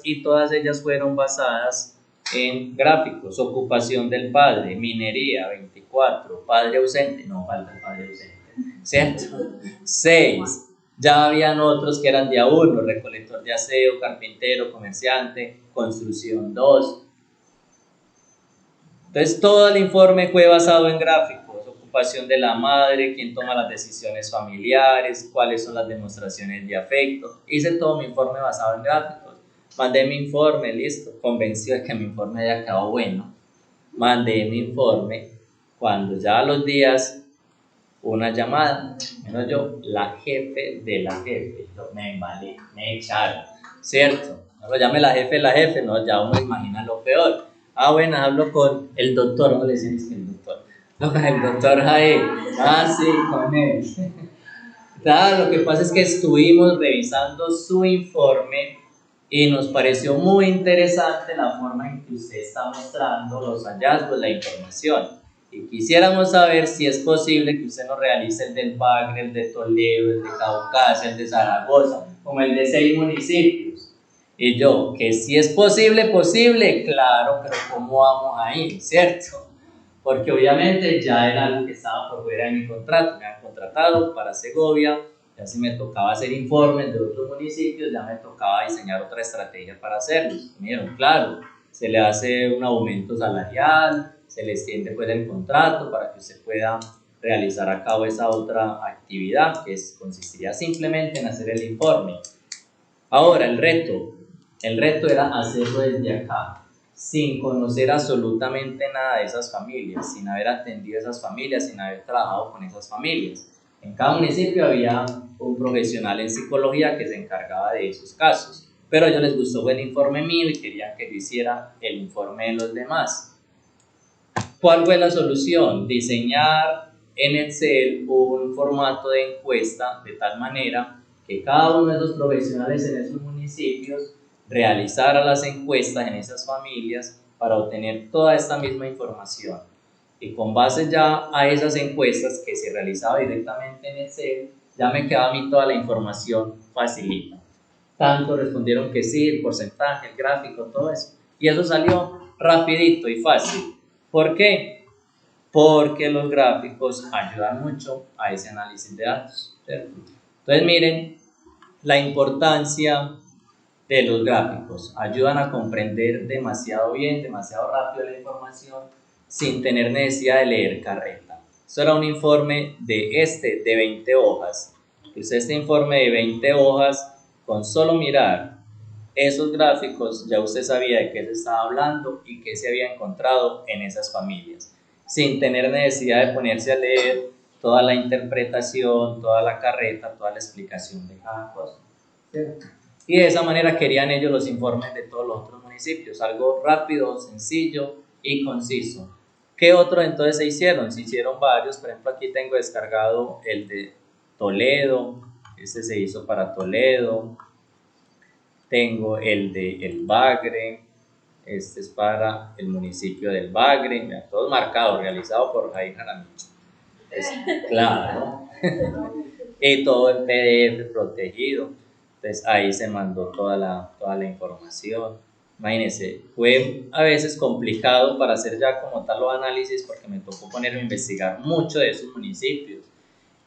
y todas ellas fueron basadas en gráficos. Ocupación del padre, minería, 24, padre ausente, no falta el padre ausente, ¿cierto? 6. Ya habían otros que eran de a uno, recolector de aseo, carpintero, comerciante, construcción 2. Entonces, todo el informe fue basado en gráficos, ocupación de la madre, quién toma las decisiones familiares, cuáles son las demostraciones de afecto. Hice todo mi informe basado en gráficos. Mandé mi informe, listo, convencido de que mi informe había quedado bueno. Mandé mi informe cuando ya a los días, una llamada, menos yo, la jefe de la jefe, yo me embalé, me echaron, ¿cierto? No lo llame la jefe, no, ya uno imagina lo peor. Ah, bueno, hablo con el doctor, no le decimos que el doctor. No, con el doctor Jaé. Ah, sí, con él. Claro, lo que pasa es que estuvimos revisando su informe y nos pareció muy interesante la forma en que usted está mostrando los hallazgos, la información. Y quisiéramos saber si es posible que usted nos realice el del Bagre, el de Toledo, el de Caucasia, el de Zaragoza, como el de 6 municipios. Y yo, que si es posible, claro, pero ¿cómo vamos a ir, cierto? Porque obviamente ya era algo que estaba por fuera de mi contrato, me han contratado para Segovia, ya si me tocaba hacer informes de otros municipios, ya me tocaba diseñar otra estrategia para hacerlos. Miren, claro, se le hace un aumento salarial, se le extiende pues el contrato para que usted pueda realizar a cabo esa otra actividad que consistiría simplemente en hacer el informe. Ahora, el reto era hacerlo desde acá, sin conocer absolutamente nada de esas familias, sin haber atendido esas familias, sin haber trabajado con esas familias. En cada municipio había un profesional en psicología que se encargaba de esos casos, pero a ellos les gustó el informe mío y querían que yo hiciera el informe de los demás. ¿Cuál fue la solución? Diseñar en Excel un formato de encuesta de tal manera que cada uno de esos profesionales en esos municipios realizara las encuestas en esas familias para obtener toda esta misma información. Y con base ya a esas encuestas que se realizaba directamente en Excel, ya me quedaba a mí toda la información facilita. Tanto respondieron que sí, el porcentaje, el gráfico, todo eso. Y eso salió rapidito y fácil. ¿Por qué? Porque los gráficos ayudan mucho a ese análisis de datos, ¿cierto? Entonces miren la importancia de los gráficos. Ayudan a comprender demasiado bien, demasiado rápido la información sin tener necesidad de leer carreta. Esto era un informe de 20 hojas. Pues este informe de 20 hojas, con solo mirar esos gráficos, ya usted sabía de qué se estaba hablando y qué se había encontrado en esas familias, sin tener necesidad de ponerse a leer toda la interpretación, toda la carreta, toda la explicación de cada cosa. ¿Cierto? Y de esa manera querían ellos los informes de todos los otros municipios, algo rápido, sencillo y conciso. ¿Qué otros entonces se hicieron? Se hicieron varios, por ejemplo aquí tengo descargado el de Toledo, este se hizo para Toledo, tengo el de El Bagre, este es para el municipio del Bagre, mira, todos marcados, realizado por Jair Jaramillo. Claro, y todo en PDF protegido. Entonces ahí se mandó toda la información. Imagínense, fue a veces complicado para hacer ya como tal los análisis porque me tocó ponerme a investigar mucho de esos municipios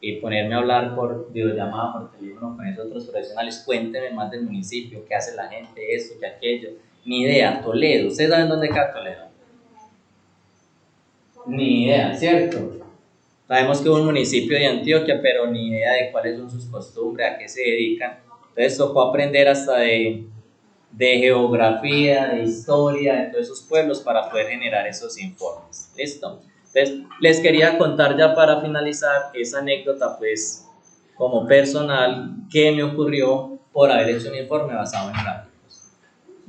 y ponerme a hablar por videollamada, por teléfono con esos otros profesionales. Cuéntenme más del municipio, qué hace la gente, esto, que aquello. Ni idea, Toledo. ¿Ustedes saben dónde queda Toledo? Ni idea, ¿cierto? Sabemos que es un municipio de Antioquia, pero ni idea de cuáles son sus costumbres, a qué se dedican. Entonces tocó aprender hasta de geografía, de historia, de todos esos pueblos para poder generar esos informes. ¿Listo? Entonces les quería contar ya para finalizar esa anécdota pues como personal que me ocurrió por haber hecho un informe basado en gráficos.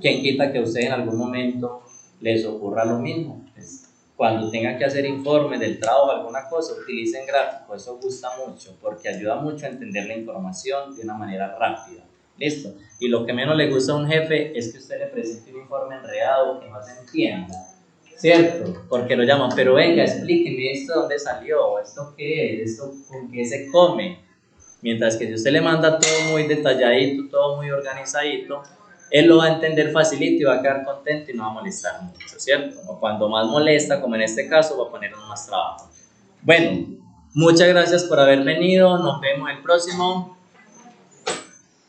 ¿Quién quita que a usted en algún momento les ocurra lo mismo? Pues, cuando tengan que hacer informes del trabajo, alguna cosa, utilicen gráficos, eso gusta mucho porque ayuda mucho a entender la información de una manera rápida. ¿Listo? Y lo que menos le gusta a un jefe es que usted le presente un informe enredado que no se entienda, ¿cierto? Porque lo llaman, pero venga, explíqueme esto, ¿dónde salió? ¿Esto qué es? ¿Esto con qué se come? Mientras que si usted le manda todo muy detalladito, todo muy organizadito, él lo va a entender facilito y va a quedar contento y no va a molestar mucho, ¿cierto? O cuando más molesta, como en este caso, va a ponernos más trabajo. Bueno, muchas gracias por haber venido. Nos vemos el próximo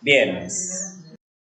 viernes.